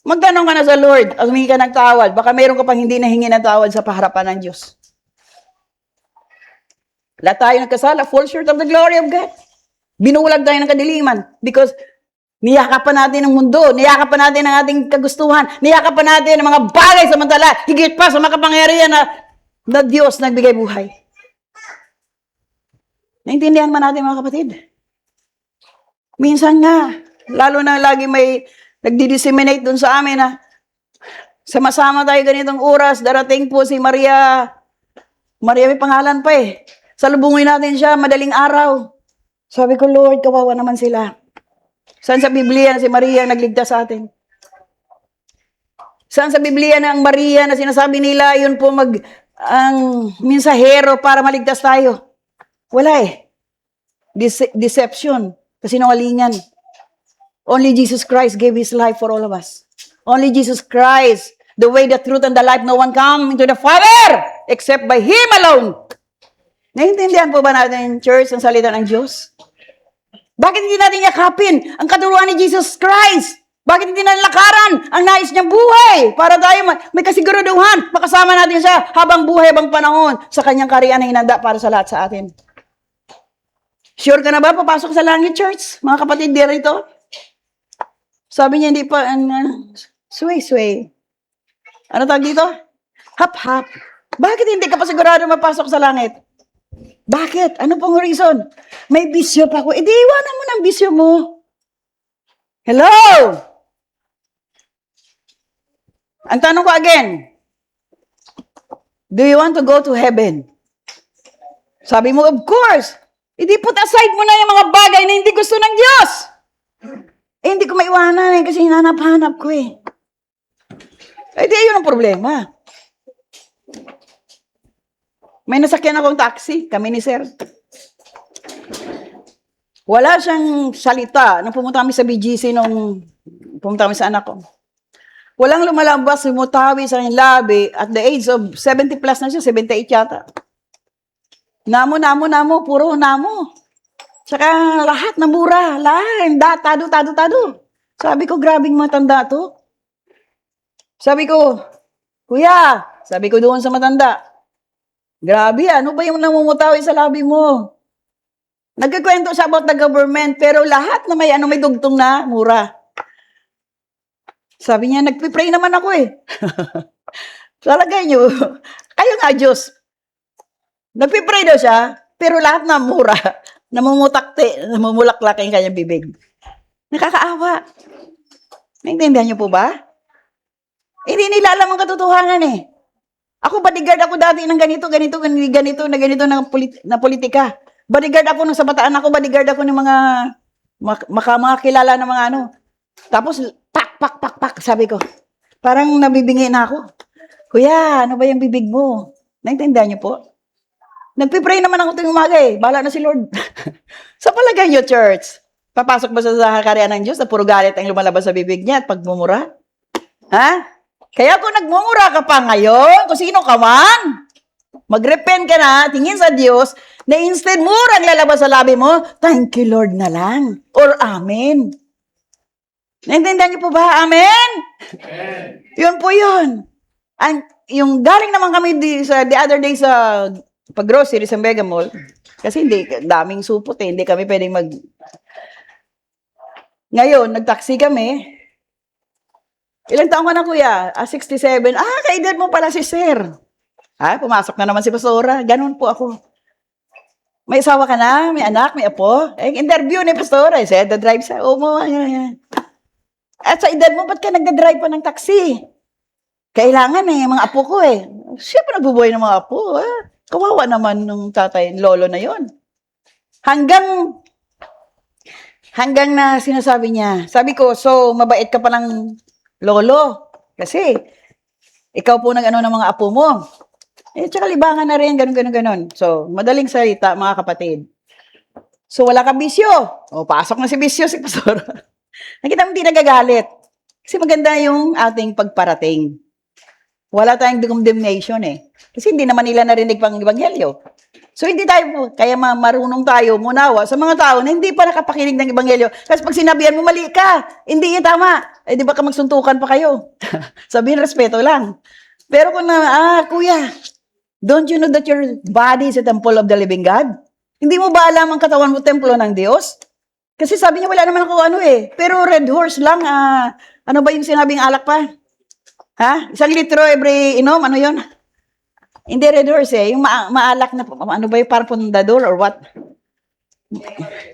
magtanong ka na sa Lord, at humingi ka ng tawad, baka mayroon ka pang hindi nahingi ng tawad sa paharapan ng Diyos. Lahat tayo nagkasala, fall short of the glory of God. Binulag tayo ng kadiliman because niyakapan natin ang mundo, niyakapan natin ang ating kagustuhan, niyakapan natin ang mga bagay samantala, higit pa sa makapangyarihan na Diyos nagbigay buhay. Naintindihan man natin mga kapatid? Minsan nga, lalo na lagi may nagdi-disseminate dun sa amin na sama-sama tayo ganitong oras, darating po si Maria may pangalan pa eh. Salubungin natin siya, madaling araw. Sabi ko, Lord, kawawa naman sila. Saan sa Biblia na si Maria ang nagligtas sa atin? Saan sa Biblia na ang Maria na sinasabi nila, yun po ang minsahero para maligtas tayo? Wala eh. Deception. Kasinungalingan. Only Jesus Christ gave His life for all of us. Only Jesus Christ, the way, the truth, and the life, no one come into the Father except by Him alone. Naintindihan po ba natin, church, ang salita ng Diyos? Bakit hindi natin yakapin ang katuruan ni Jesus Christ? Bakit hindi natin lakaran ang nais niyang buhay? Para tayo may kasiguraduhan, makasama natin siya habang buhay, habang panahon, sa kanyang kariyan na hinanda para sa lahat sa atin. Sure ka na ba papasok sa langit, church? Mga kapatid dito? Sabi niya, hindi pa, sway. Ano tawag dito? Hap-hap. Bakit hindi ka pa sigurado mapasok sa langit? Bakit? Ano pong reason? May bisyo pa ako. Di iwanan mo ng bisyo mo. Hello? Ang tanong ko again, do you want to go to heaven? Sabi mo, of course. Hindi put aside mo na yung mga bagay na hindi gusto ng Diyos. Hindi ko maiwanan kasi hinanap-hanap ko eh. Di yun ang problema. May nasakyan akong taxi, kami ni Sir. Wala siyang salita nung pumunta kami sa BGC nung pumunta kami sa anak ko. Walang lumalabas, lumutawi sa kanyang labi at the age of 70 plus na siya, 78 yata. Namo, puro namo. Saka lahat na mura, lahat, tado. Sabi ko, grabing matanda to. Sabi ko, kuya, sabi ko doon sa matanda, grabe, ano ba yung namumutawi sa labi mo? Nagkikwento siya about the government, pero lahat na may dugtong na, mura. Sabi niya, nagpipray naman ako eh. Talagay niyo, kayo nga Diyos. Nagpipray daw siya, pero lahat na mura. Namumulaklak yung kanyang bibig. Nakakaawa. Naintindihan niyo po ba? Hindi nila alam ang katotohanan eh. Ako, bodyguard ako dati ng ganito na politika. Bodyguard ako nung sa bataan ako, bodyguard ako ng mga kilala ng mga ano. Tapos, pak, sabi ko. Parang nabibingi na ako. Kuya, ano ba yung bibig mo? Naintindihan niyo po? Nagpipray naman ako tuwing umaga eh. Bahala na si Lord. Sa palagay niyo, church, papasok ba sa kaharian ng Diyos na puro galit ang lumalabas sa bibig niya at pagmumura? Ha? Kaya kung nagmumura ka pa ngayon, kung sino ka man, mag-repent ka na, tingin sa Diyos, na instead murang lalabas sa labi mo, thank you Lord na lang. Or amen. Naintindihan niyo po ba? Amen? Amen. Yun po yun. Yung galing naman kami the other day sa pag-grocery sa Mega Mall, kasi daming supot eh, hindi kami pwedeng Ngayon, nag-taxi kami. Ilang taon ka na kuya? 67. Kaedad mo pala si Sir. Pumasok na naman si Pastora. Ganun po ako. May asawa ka na? May anak? May apo? Interview ni Pastora. Siya, drive siya. Yan. At sa edad mo, ba't ka nagda-drive pa ng taxi? Kailangan mga apo ko eh. Siya pa nagbubuhay ng mga apo. Kawawa naman nung tatay, lolo na yon. Hanggang na sinasabi niya, sabi ko, so mabait ka palang lolo. Kasi, ikaw po ng mga apo mo. Tsaka libangan na rin, ganun. So, madaling salita, mga kapatid. So, wala ka bisyo. Pasok na si bisyo, si Pastor. Nakita mo, hindi nagagalit. Kasi maganda yung ating pagparating. Wala tayong condemnation eh. Kasi hindi naman nila narinig pang ebanghelyo. So hindi tayo, kaya marunong tayo munawa sa mga tao na hindi pa nakapakinig ng ebanghelyo. Kasi pag sinabihan mo, mali ka, hindi yun tama. Di ba ka magsuntukan pa kayo? Sabihin, respeto lang. Pero kung kuya, don't you know that your body is a temple of the living God? Hindi mo ba alam ang katawan mo, templo ng Diyos? Kasi sabi niya, wala naman ako pero red horse lang, ano ba yung sinabing alak pa? 1 litro every inom, ano yun? Hindi red horse yung maalak na, ano ba yung parang pundador or what?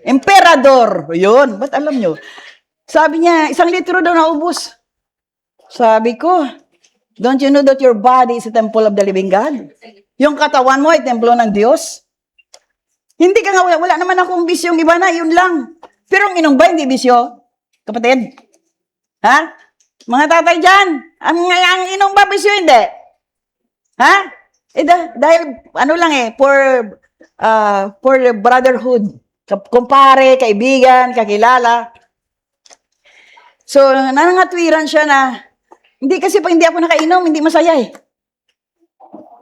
Emperador. Yun, ba't alam nyo? Sabi niya, 1 litro daw naubos. Sabi ko, don't you know that your body is a temple of the living God? Yung katawan mo ay templo ng Diyos? Hindi ka nga, wala naman akong bisyong iba na, yun lang. Pero ang inom ba, hindi bisyo? Kapatid? Mga tatay dyan, ang inom ba bisyo, hindi? Dahil, for brotherhood, kumpare, kaibigan, kakilala. So, nanangatwiran siya na, hindi kasi pag hindi ako nakainom, hindi masaya eh.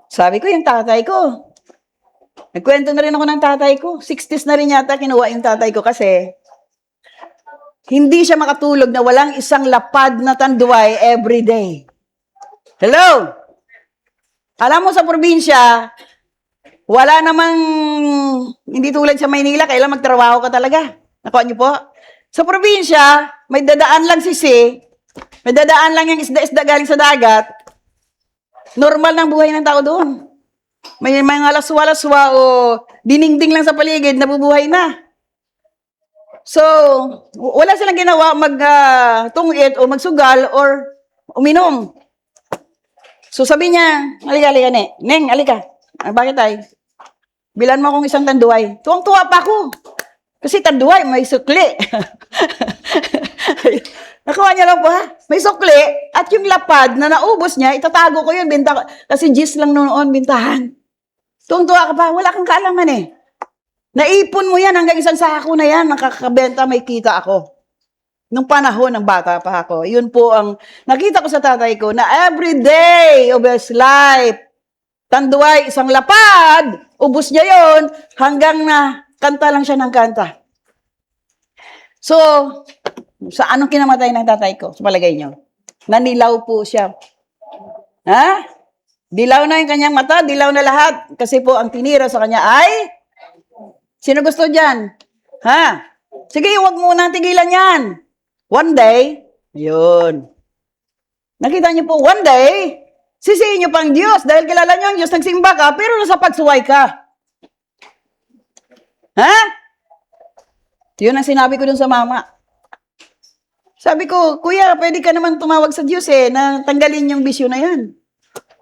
Sabi ko, yung tatay ko, nagkwento na rin ako ng tatay ko, 60s na rin yata kinuha yung tatay ko kasi, hindi siya makatulog na walang isang lapad na tanduay every day. Hello? Alam mo sa probinsya, Wala namang, hindi tulad sa Maynila, kailan magtrabaho ka talaga. Nakuha niyo po? Sa probinsya, may dadaan lang sisi, may dadaan lang yung isda-isda galing sa dagat. Normal ng buhay ng tao doon. May mga laswa-laswa o diningding lang sa paligid, nabubuhay na. So, wala silang ginawa tungit o magsugal or uminom. So sabi niya, alika, Neng, alika. Bakit ay? Bilan mo akong isang tanduay. Tuwang-tuwa pa ako. Kasi tanduay, may sukli. Nakuha niya lang po ha. May sukli at yung lapad na naubos niya, itatago ko yun. Kasi gis lang noon, bintahan. Tuwang-tuwa ka pa, wala kang kaalaman eh. Naipon mo yan hanggang isang sako na yan, nakakabenta, may kita ako. Nung panahon ng bata pa ako, yun po ang nakita ko sa tatay ko na every day of his life, tanduay, isang lapad, ubos niya yon hanggang na kanta lang siya ng kanta. So, sa anong kinamatay ng tatay ko? Sa palagay niyo? Nanilaw po siya. Ha? Dilaw na yung kanyang mata, dilaw na lahat. Kasi po ang tinira sa kanya ay, sino gusto dyan? Ha? Sige, huwag mo nang tigilan yan. One day, yun. Nakita niyo po, one day, sisihin niyo pang Diyos dahil kilala niyo ang Diyos, nagsimba ka, pero nasa pagsuway ka. Ha? Yun ang sinabi ko dun sa mama. Sabi ko, kuya, pwede ka naman tumawag sa Diyos na tanggalin yung bisyo na yan.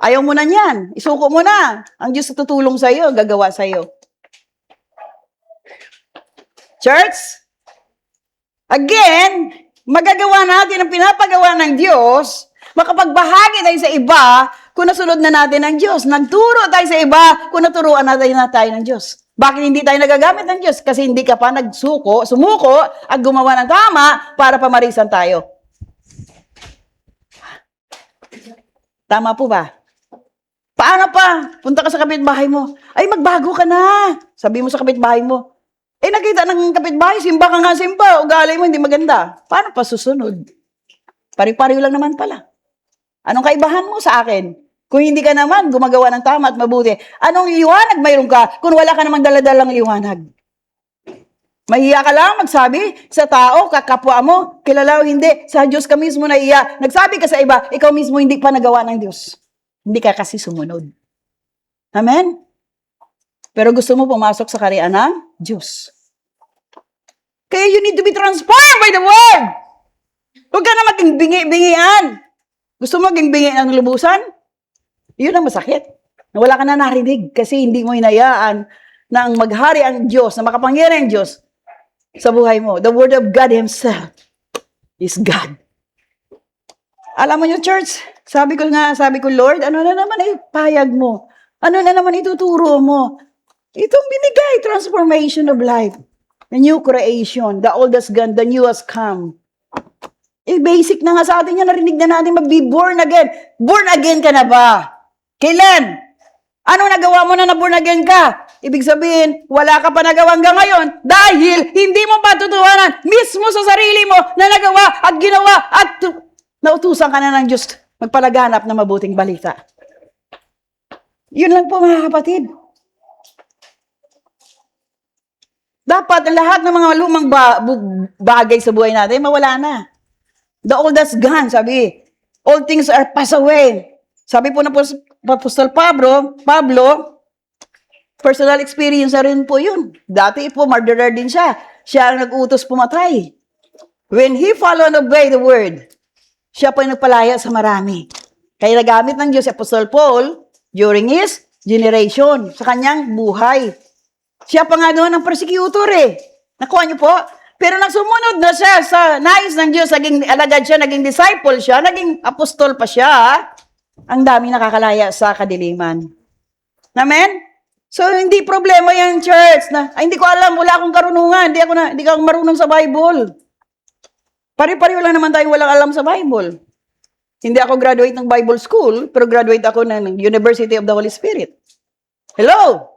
Ayaw mo na yan. Isuko mo na. Ang Diyos tutulong sa iyo, gagawa sa iyo. Church, again, magagawa natin ang pinapagawa ng Diyos, makapagbahagi tayo sa iba kung nasunod na natin ang Diyos. Nagturo tayo sa iba kung naturuan natin na tayo ng Diyos. Bakit hindi tayo nagagamit ng Diyos? Kasi hindi ka pa sumuko at gumawa ng tama para pamarisan tayo. Tama po ba? Paano pa? Punta ka sa kapitbahay mo. Ay, magbago ka na. Sabi mo sa kapitbahay mo. Nakita ng kapitbahay, simba ka nga simba. Ugali mo, hindi maganda. Paano pa susunod? Pari-pari lang naman pala. Anong kaibahan mo sa akin? Kung hindi ka naman gumagawa ng tama at mabuti, anong liwanag mayroon ka kung wala ka namang daladalang liwanag? Mahiya ka lang magsabi sa tao, kakapwa mo, kilala o hindi, sa Diyos ka mismo na iya. Nagsabi ka sa iba, ikaw mismo hindi pa nagawa ng Diyos. Hindi ka kasi sumunod. Amen? Pero gusto mo pumasok sa kariyan ng Diyos. Kaya you need to be transformed by the Word. Huwag ka na maging bingi-bingian. Gusto mo maging bingi ng lubusan? Yun ang masakit. Na wala ka na narinig kasi hindi mo hinayaan na ang maghari ang Diyos, na makapangyari ang Diyos sa buhay mo. The Word of God Himself is God. Alam mo yung church, sabi ko, Lord, ano na naman ipayag mo? Ano na naman ituturo mo? Itong binigay, transformation of life. The new creation, the old has gone, the new has come. Basic na nga sa atin yan, narinig na natin mag-be born again. Born again ka na ba? Kailan? Ano nagawa mo na born again ka? Ibig sabihin, wala ka pa nagawa hanggang ngayon dahil hindi mo patutuhanan mismo sa sarili mo na nagawa at ginawa at nautusan ka na ng Diyos magpalaganap ng mabuting balita. Yun lang po mga kapatid. Dapat ang lahat ng mga lumang bagay sa buhay natin, mawala na. The old has gone, sabi. All things are passed away. Sabi po ng Apostol Pablo, personal experience na rin po yun. Dati po, murderer din siya. Siya ang nag-utos pumatay. When he followed and obeyed the word, siya po yung nagpalaya sa marami. Kaya nagamit ng Diyos si Apostol Paul during his generation, sa kanyang buhay. Siya pa nga doon ang persecutor Nakuha niyo po? Pero nang sumunod na siya sa nais ng Diyos, naging alagad siya, naging disciple siya, naging apostol pa siya, ang dami nakakalaya sa kadiliman. Amen? So, hindi problema yan, church, na, hindi ko alam, wala akong karunungan, hindi ako marunong sa Bible. Pari-pari lang naman tayo walang alam sa Bible. Hindi ako graduate ng Bible school, pero graduate ako ng University of the Holy Spirit. Hello?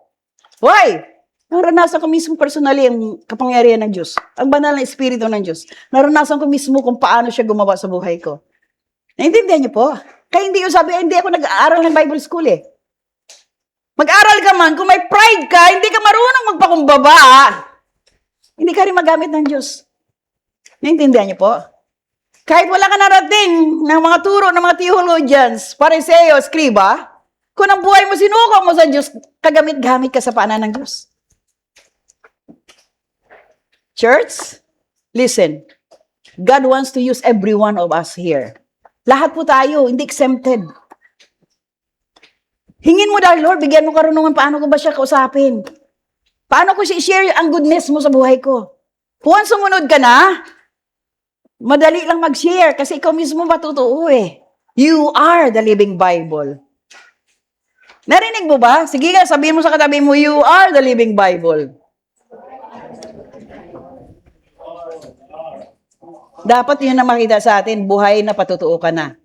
Why? Naranasan ko mismo personally ang kapangyarihan ng Diyos. Ang banal na espiritu ng Diyos. Naranasan ko mismo kung paano siya gumawa sa buhay ko. Naintindihan niyo po? Kaya hindi yung sabi, hindi ako nag-aaral ng Bible school Mag-aral ka man, kung may pride ka, hindi ka marunong magpakumbaba, hindi ka rin magamit ng Diyos. Naintindihan niyo po? Kahit wala ka narating ng mga turo ng mga theologians, pariseo, skriba, kung ang buhay mo sinuko mo sa Diyos, kagamit-gamit ka sa paanan ng Diyos. Church, listen. God wants to use every one of us here. Lahat po tayo, hindi exempted. Hingin mo dahil, Lord, bigyan mo karunungan, paano ko ba siya kausapin? Paano ko i-share ang goodness mo sa buhay ko? Kung sumunod ka na, madali lang mag-share kasi ikaw mismo matutuo eh. You are the living Bible. Narinig mo ba? Sige nga, sabihin mo sa katabi mo, you are the living Bible. Dapat yun na makita sa atin, buhay na patutuo ka na.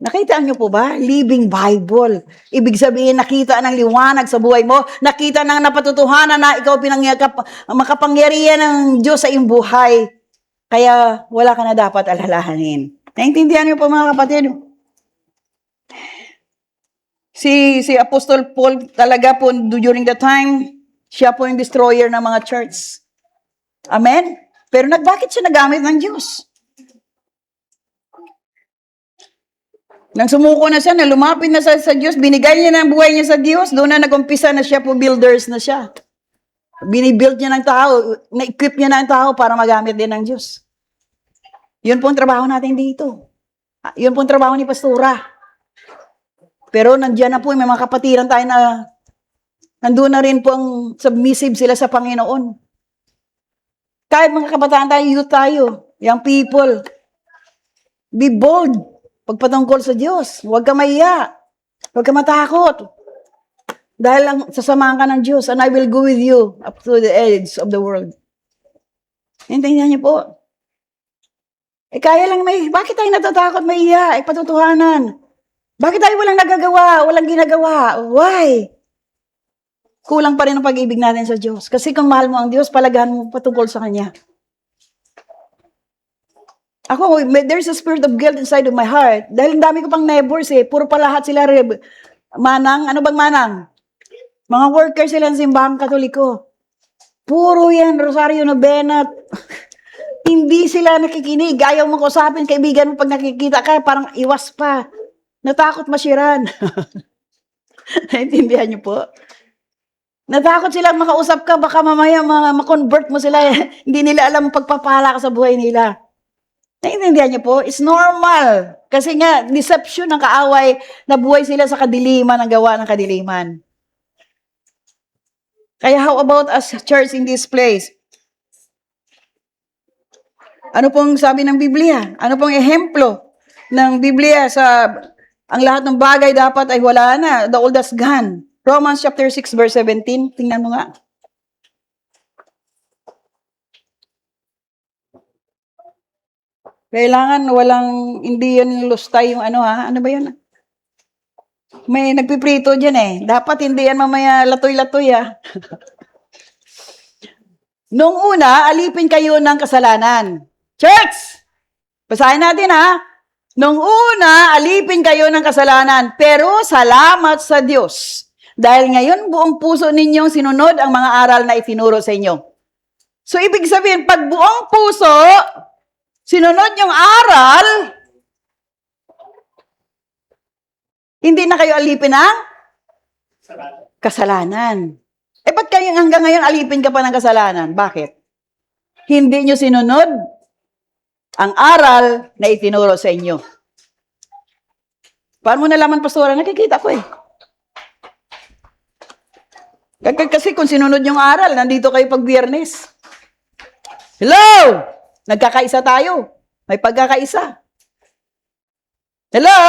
Nakita niyo po ba? Living Bible. Ibig sabihin, nakita ng liwanag sa buhay mo, nakita ng napatutuhanan na ikaw makapangyarihan ng Diyos sa iyong buhay. Kaya wala ka na dapat alalahanin. Naintindihan niyo po mga kapatid? Si Apostle Paul talaga po during the time, siya po yung destroyer ng mga church. Amen? Pero bakit siya nagamit ng Diyos? Nang sumuko na siya, na lumapit na sa Diyos, binigay niya na ang buhay niya sa Diyos, doon na nag-umpisa na siya po, builders na siya. Binibuild niya ng tao, na-equip niya na ang tao para magamit din ng Diyos. Yun po ang trabaho natin dito. Yun po ang trabaho ni Pastora. Pero nandiyan na po, may mga kapatiran tayo na nandun na rin po ang submissive sila sa Panginoon. Kahit mga kabataan tayo, youth tayo, young people, be bold pagpatungkol sa Diyos. Huwag ka mahiya. Huwag ka matakot. Dahil ang sasamahan ka ng Diyos, and I will go with you up to the edge of the world. Hintayin niyo po. Kaya lang bakit tayo natatakot, mahiya? Patutuhanan. Bakit tayo walang nagagawa, walang ginagawa? Why? Kulang pa rin ang pag-ibig natin sa Diyos. Kasi kung mahal mo ang Diyos, palagahan mo patungkol sa Kanya. Ako, there's a spirit of guilt inside of my heart. Dahil ang dami ko pang neighbors eh. Puro pa lahat sila manang. Ano bang manang? Mga workers sila ng simbahang Katoliko. Puro yan, Rosario Novena. Hindi sila nakikinig. Ayaw mo kausapin, kaibigan mo pag nakikita ka, parang iwas pa. Natakot masiran. Naintindihan niyo po? Natakot sila makausap ka, baka mamaya ma-convert mo sila. Hindi nila alam pagpapala ka sa buhay nila. Naintindihan niyo po? It's normal. Kasi nga, deception ng kaaway na buhay sila sa kadiliman, ang gawa ng kadiliman. Kaya how about us, church, in this place? Ano pong sabi ng Biblia? Ano pong ehemplo ng Biblia sa ang lahat ng bagay dapat ay wala na. The old has gone. Romans chapter 6 verse 17. Tingnan mo nga. Kailangan hindi yan lustay yung ano ha. Ano ba yun? May nagpiprito dyan eh. Dapat hindi yan mamaya latoy-latoy ha. Nung una, alipin kayo ng kasalanan. Church! Basahin natin ha. Nung una, alipin kayo ng kasalanan, pero salamat sa Diyos. Dahil ngayon, buong puso ninyong sinunod ang mga aral na itinuro sa inyo. So, ibig sabihin, pag buong puso, sinunod yung aral, hindi na kayo alipin ng kasalanan. Ba't kayo hanggang ngayon alipin ka pa ng kasalanan? Bakit? Hindi nyo sinunod ang aral na itinuro sa inyo. Paano mo nalaman, Pastora? Nakikita ko eh. Kasi kung sinunod yung aral, nandito kayo pag Biyernes. Hello! Nagkakaisa tayo. May pagkakaisa. Hello?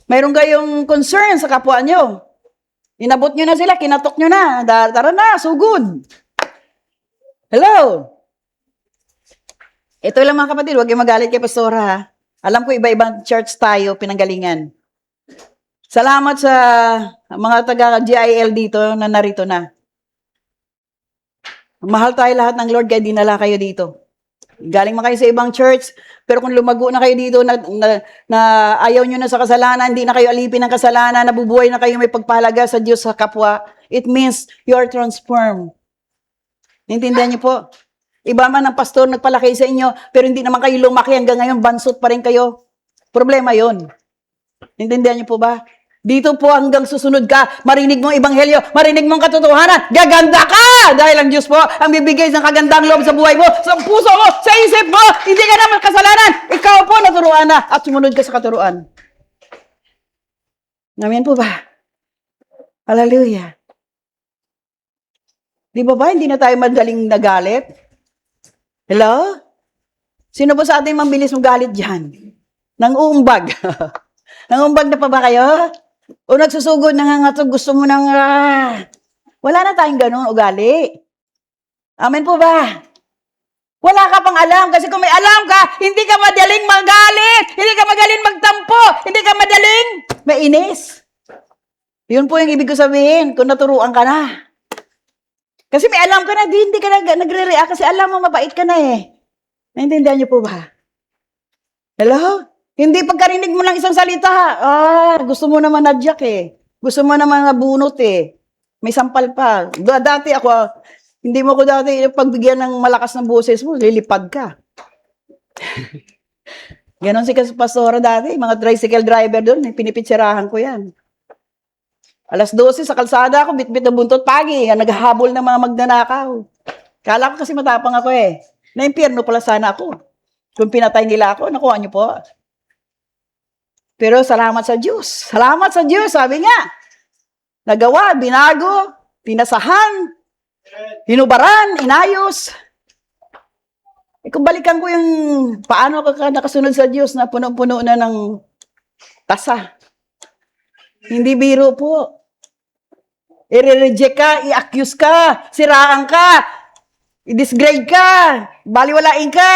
Mayroon kayong concern sa kapwa nyo. Inabot nyo na sila, kinatok nyo na. Tara na, so good. Hello? Ito lang mga kapatid, huwag kayong magalit kay Pastora ha. Alam ko iba-ibang church tayo, pinanggalingan. Salamat sa mga taga-GIL dito na narito na. Mahal tayo lahat ng Lord kaya dinala kayo dito. Galing man kayo sa ibang church, pero kung lumago na kayo dito na ayaw nyo na sa kasalanan, hindi na kayo alipin ng kasalanan, nabubuhay na kayo may pagpahalaga sa Diyos sa kapwa, it means you are transformed. Naintindihan niyo po? Iba man ang pastor nagpalaki sa inyo, pero hindi naman kayo lumaki hanggang ngayon, bansot pa rin kayo. Problema yon. Naintindihan niyo po ba? Dito po hanggang susunod ka, marinig mo ang ebanghelyo, marinig mo ang katotohanan, gaganda ka! Dahil ang Diyos po ang bibigay ng kagandang loob sa buhay mo, sa puso mo, sa isip mo, hindi ka naman kasalanan. Ikaw po naturuan na at sumunod ka sa katuruan. Amen po ba? Hallelujah. Di ba hindi na tayo madaling nagalit? Hello? Sino ba sa atin mabilis magalit dyan? Nang-uumbag. Nang-uumbag na pa ba kayo? O nagsusugod, nangangatog, gusto mo nang... Wala na tayong ganun ugali. Amen po ba? Wala ka pang alam. Kasi kung may alam ka, hindi ka madaling magalit. Hindi ka madaling magtampo. Hindi ka madaling mainis. Yun po yung ibig ko sabihin kung naturuan ka na. Kasi may alam ka na, hindi ka na nagre-react kasi alam mo, mabait ka na eh. Naintindihan niyo po ba? Hello? Hindi pagkarinig mo lang isang salita, gusto mo naman nadyak eh. Gusto mo naman nabunot eh. May sampal pa. Dati ako, hindi mo ko dati pagbigyan ng malakas ng boses mo, lilipad ka. Ganon si Pastora dati, mga tricycle driver doon, pinipitsirahan ko yan. Alas 12 sa kalsada ako, bitbit na buntot pagi, naghahabol ng mga magnanakaw. Kala ko kasi matapang ako eh. Na-impyerno pala sana ako. Kung pinatay nila ako, nakuha niyo po. Pero salamat sa Diyos. Salamat sa Diyos, sabi niya. Nagawa, binago, pinasahan, hinubaran, inayos. Kung balikan ko yung paano ka nakasunod sa Diyos na puno-puno na ng tasa. Hindi biro po. I-reject ka, i-accuse ka, siraan ka, i-disgrade ka, baliwalain ka,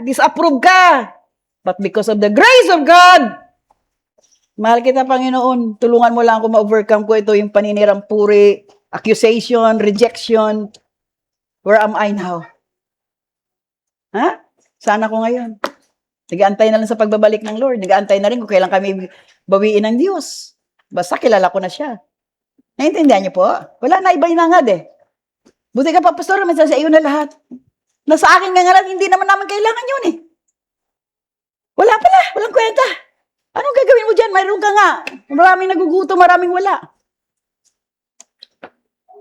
disapprove ka. But because of the grace of God, mahal kita, Panginoon, tulungan mo lang ako ma-overcome ko ito, yung paninirang puri, accusation, rejection. Where am I now? Ha? Sana ko ngayon. Nag-aantay na lang sa pagbabalik ng Lord. Nag-aantay na rin kung kailan kami bawiin ng Diyos. Basta kilala ko na siya. Naintindihan niyo po? Wala na, iba inangad eh. Buti ka pa, Pastor, may sa iyo na lahat. Nasa akin nga nga, hindi naman naman kailangan yun eh. Wala pala, walang kwenta. Anong gagawin mo dyan? Mayroon ka nga. Maraming nagugutom, maraming wala.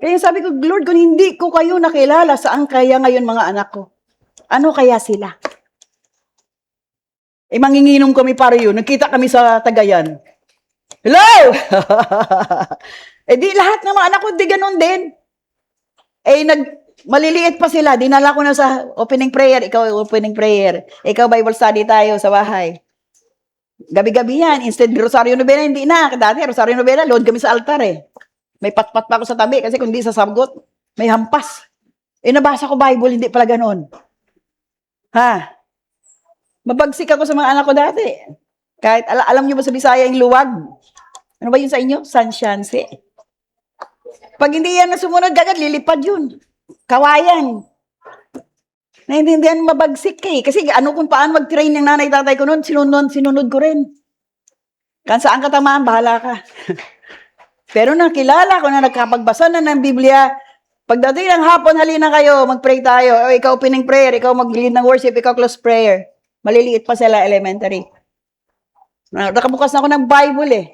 Kaya sabi ko, Lord, kung hindi ko kayo nakilala, saan kaya ngayon mga anak ko? Ano kaya sila? Manginginom kami para yun. Nagkita kami sa Tagayan. Hello! Di lahat ng mga anak ko, di ganun din. Maliliit pa sila. Dinala ko na sa opening prayer. Ikaw, opening prayer. Ikaw, Bible study tayo sa bahay. Gabi-gabi yan. Instead, Rosario Novena, hindi na. Dati, Rosario Novena, load kami sa altar eh. May patpat pa ako sa tabi kasi kung di sasagot, may hampas. Nabasa ko Bible, hindi pala ganoon. Ha? Mabagsik ako sa mga anak ko dati. Kahit, alam nyo ba sa Bisaya yung luwag? Ano ba yun sa inyo? Sansyanse. Pag hindi yan na sumunod, gagad, lilipad yun. Kawayan. Naintindihan, mabagsik eh. Kasi kung paano mag-train ng nanay tatay ko noon, sinunod ko rin. Kan saan ka tamaan, bahala ka. Pero nakilala ko na nagkapagbasa na ng Biblia, pagdating ng hapon, halina kayo, mag-pray tayo. O, ikaw opening prayer, ikaw mag-lead ng worship, ikaw close prayer. Maliliit pa sila elementary. Nakabukas na ako ng Bible eh.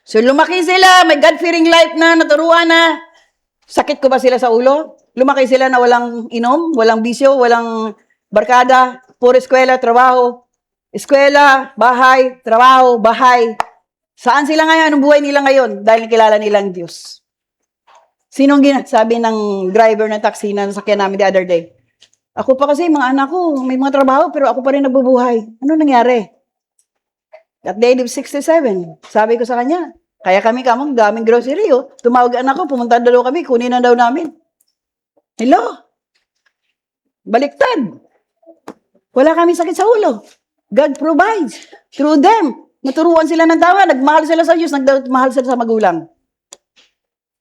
So lumaki sila, may God-fearing life na, naturuan na. Sakit ko ba sila sa ulo? Lumaki sila na walang inom, walang bisyo, walang barkada, puro eskwela, trabaho. Eskwela, bahay, trabaho, bahay. Saan sila ngayon? Anong buhay nila ngayon? Dahil nakilala nilang Diyos. Sinong sabi ng driver ng taxi na nasakyan namin the other day? Ako pa kasi, mga anak ko, may mga trabaho, pero ako pa rin nagbubuhay. Ano nangyari? At the age of 67, sabi ko sa kanya, kaya kami kamang daming grocery, oh. Tumawag anak ko, pumunta daw kami, kunin na daw namin. Hello? Baliktad. Wala kami sakit sa ulo. God provides through them. Naturuan sila ng tama, nagmahal sila sa Diyos, nagmahal sila sa magulang.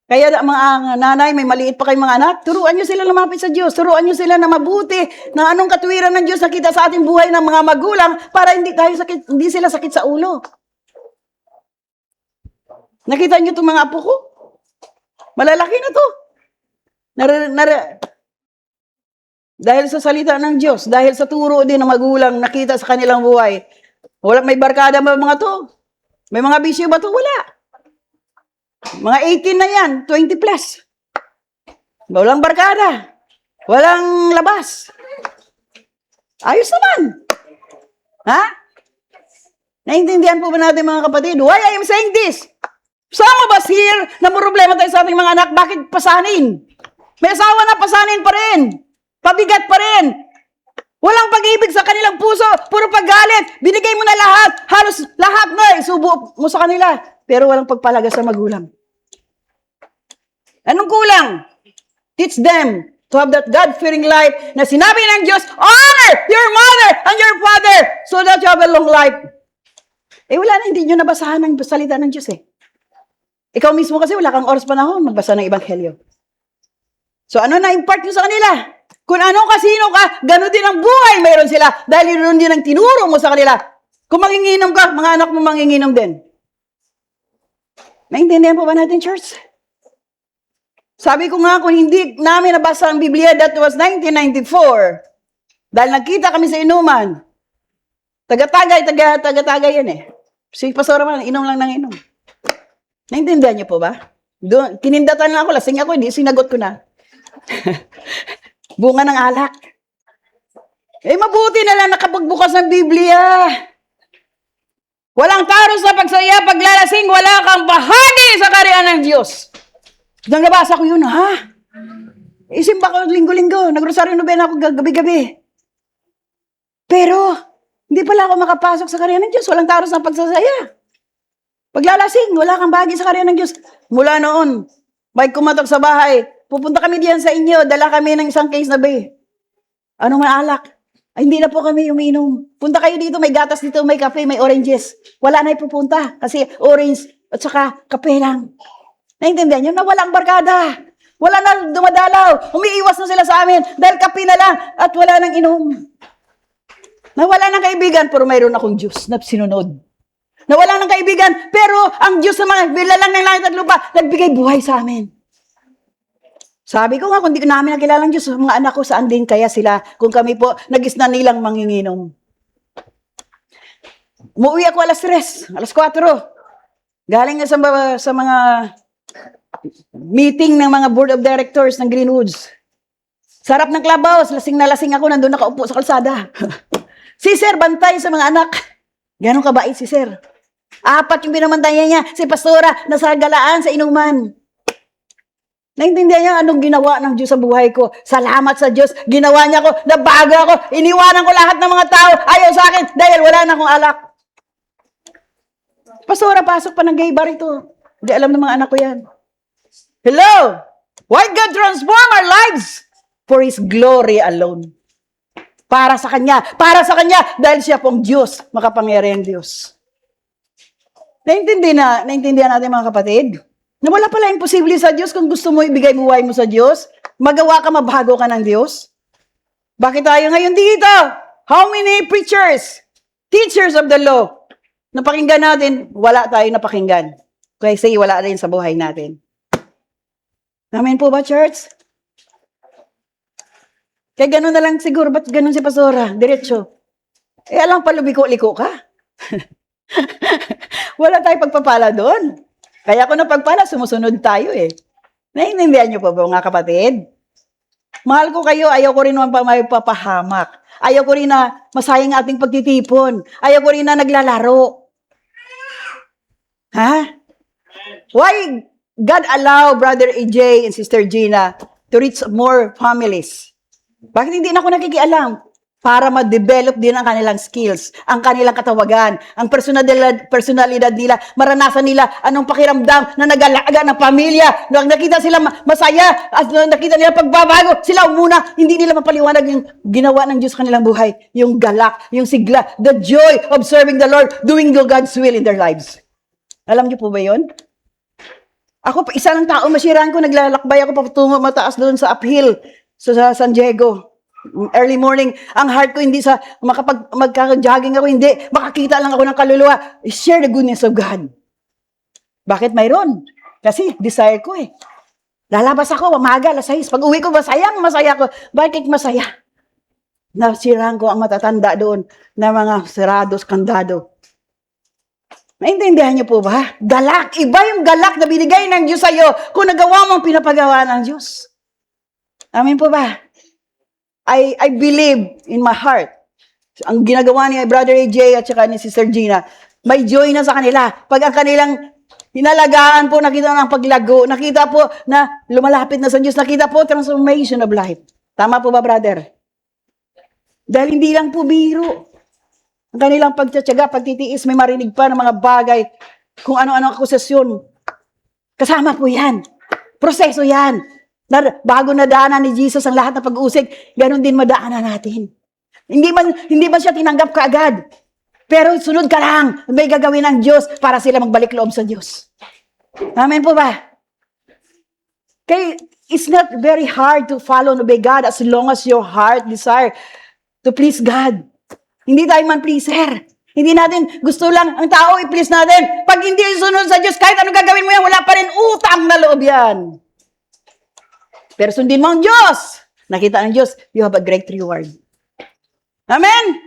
Kaya mga nanay, may maliit pa kayong mga anak, turuan nyo sila lumapit sa Diyos. Turuan nyo sila na mabuti, na anong katuwiran ng Diyos nakita sa ating buhay ng mga magulang para hindi sila sakit sa ulo. Nakita nyo itong mga apo ko? Malalaki na to. Dahil sa salita ng Diyos, dahil sa turo din ng magulang nakita sa kanilang buhay. May barkada ba mga to? May mga bisyo ba to? Wala. Mga 18 na yan, 20 plus. Walang barkada. Walang labas. Ayos naman. Ha? Naintindihan po ba natin mga kapatid? Why I am saying this? Some of us here, na problema tayo sa ating mga anak, bakit pasanin? May asawa na, pasanin pa rin. Pabigat pa rin. Walang pag-ibig sa kanilang puso. Puro paggalit. Binigay mo na lahat. Halos lahat na. Isubo mo sa kanila. Pero walang pagpalaga sa magulang. Anong kulang? Teach them to have that God-fearing life na sinabi ng Diyos, honor your mother and your father so that you have a long life. Wala na. Hindi nyo nabasahan ang salita ng Diyos Ikaw mismo kasi wala kang oras panahon magbasa ng Ebanghelyo. So ano na impart nyo sa kanila? Kung ano kasino ka, gano'n din ang buhay mayroon sila. Dahil yun din ang tinuro mo sa kanila. Kung manginginom ka, mga anak mo manginginom din. Naintindihan po ba natin, church? Sabi ko nga, kung hindi namin nabasa ang Biblia, that was 1994. Dahil nagkita kami sa inuman. Taga-tagay yan Si Pastor man, inom lang ng inom. Naintindihan niyo po ba? Doon, kinindatan lang ako, lasing ako, hindi sinagot ko na. Bunga ng alak. Mabuti na lang nakapagbukas ng Biblia. Walang taros na pagsaya, paglalasing, wala kang bahagi sa kaharian ng Diyos. Nang nabasa ko yun, Isimba ko linggo-linggo, nagrosaryo nobena ako gabi-gabi. Pero, hindi pala ako makapasok sa kaharian ng Diyos, walang taros na pagsasaya. Paglalasing, wala kang bahagi sa kaharian ng Diyos. Mula noon, may kumatok sa bahay, pupunta kami diyan sa inyo, dala kami ng isang case na Anong may alak? Hindi na po kami umiinom. Punta kayo dito, may gatas dito, may kape, may oranges. Wala na ipupunta kasi orange at saka kape lang. Naintindihan nyo na walang barkada. Wala na dumadalaw. Umiiwas na sila sa amin dahil kape na lang at wala nang inom. Nawala ng kaibigan pero mayroon akong Diyos na sinunod. Nawala ng kaibigan pero ang Diyos na mga bilalang ng langit at lupa nagbigay buhay sa amin. Sabi ko nga, kung di namin nakilalang Diyos, mga anak ko, saan din kaya sila kung kami po nag-isna nilang manginginom. Umuwi ako alas 3, alas 4. Galing nga sa mga meeting ng mga board of directors ng Greenwoods. Sarap ng clubhouse, lasing na lasing ako, nandun nakaupo sa kalsada. Si Sir, bantay sa mga anak. Ganon kabait si Sir. 4 yung binamantayan niya, si Pastora, nasa galaan sa inuman. Naintindihan niya anong ginawa ng Diyos sa buhay ko. Salamat sa Diyos. Ginawa niya ako, nabago ako, iniwanan ko lahat ng mga tao, ayaw sa akin dahil wala na akong alak. Pastora, pasok pa ng gay bar ito. Hindi alam ng mga anak ko yan. Hello! Why God transform our lives? For His glory alone. Para sa Kanya dahil siya pong Diyos, makapangyarihang Diyos. Naintindihan natin mga kapatid? Na wala pala imposible sa Diyos kung gusto mo ibigay buhay mo sa Diyos. Magawa ka, mabago ka ng Diyos. Bakit tayo ngayon dito? How many preachers, teachers of the law, napakinggan natin, wala tayo napakinggan. Kasi wala rin sa buhay natin. Amen po ba, church? Kaya gano'n na lang siguro. Ba't gano'n si Pastora? Diretso. Alam pa, lumiko-liko ka. Wala tayong pagpapala doon. Kaya kung napagpala, sumusunod tayo Naiintindihan niyo po ba mga kapatid? Mahal ko kayo, ayaw ko rin naman pa may papahamak. Ayaw ko rin na masayang ating pagtitipon. Ayaw ko rin na naglalaro. Why God allow Brother AJ and Sister Gina to reach more families? Bakit hindi na ako nakikialam? Para ma-develop din ang kanilang skills, ang kanilang katawagan, ang personalidad nila, maranasan nila anong pakiramdam na nag-alaga ng pamilya, nakita sila masaya, at nakita nila pagbabago, sila muna, hindi nila mapaliwanag yung ginawa ng Diyos sa kanilang buhay, yung galak, yung sigla, the joy of serving the Lord, doing God's will in their lives. Alam niyo po ba yun? Ako, isa lang tao, masiraan ko, naglalakbay ako patungo mataas doon sa uphill, sa San Diego. Early morning, ang heart ko hindi sa magka-jogging ako, hindi. Makakita lang ako ng kaluluwa. Share the goodness of God. Bakit mayroon? Kasi desire ko eh. Lalabas ako, umaga, 6:00. Pag uwi ko, masaya ko. Bakit masaya? Nasiraan ko ang matatanda doon na mga serados, kandado. Naintindihan niyo po ba? Galak. Iba yung galak na binigay ng Diyos sa'yo kung nagawa mo ang pinapagawa ng Diyos. Amen po ba? I believe in my heart. Ang ginagawa ni Brother AJ at saka ni Sister Gina, may joy na sa kanila. Pag ang kanilang hinalagaan po, nakita ng paglago, nakita po na lumalapit na sa Diyos, nakita po transformation of life. Tama po ba, brother? Dahil hindi lang po biro. Ang kanilang pagtsatsaga, pagtitiis, may marinig pa ng mga bagay, kung ano-ano akusasyon. Kasama po yan. Proseso yan. Bago nadaanan ni Jesus ang lahat ng pag-uusig, ganun din madaanan natin. Hindi man siya tinanggap kaagad. Pero sunod ka lang, may gagawin ng Diyos para sila magbalik loob sa Diyos. Amen po ba? Kaya it's not very hard to follow and obey God as long as your heart desire to please God. Hindi tayo man pleaser. Hindi natin gusto lang ang tao i-please natin. Pag hindi sunod sa Diyos, kahit anong gagawin mo yan, wala pa rin utang na loob yan. Pero sundin mo ang Diyos. Nakita ng Diyos, you have a great reward. Amen?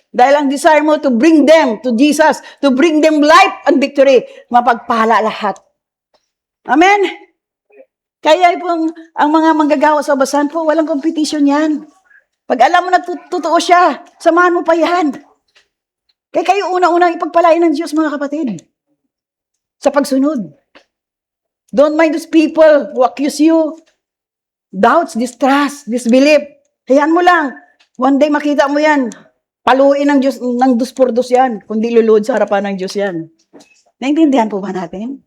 Dahil ang desire mo to bring them to Jesus, to bring them life and victory, mapagpala lahat. Amen? Kaya po ang mga manggagawa sa basan po, walang competition yan. Pag alam mo na totoo siya, samahan mo pa yan. Kaya kayo una-unang ipagpalain ng Diyos, mga kapatid. Sa pagsunod. Don't mind those people who accuse you. Doubts, distrust, disbelief. Hayaan mo lang. One day makita mo yan. Paluin ng Diyos, ng dus por dos yan. Kundi luluhod sa harapan ng Diyos yan. Naintindihan po ba natin?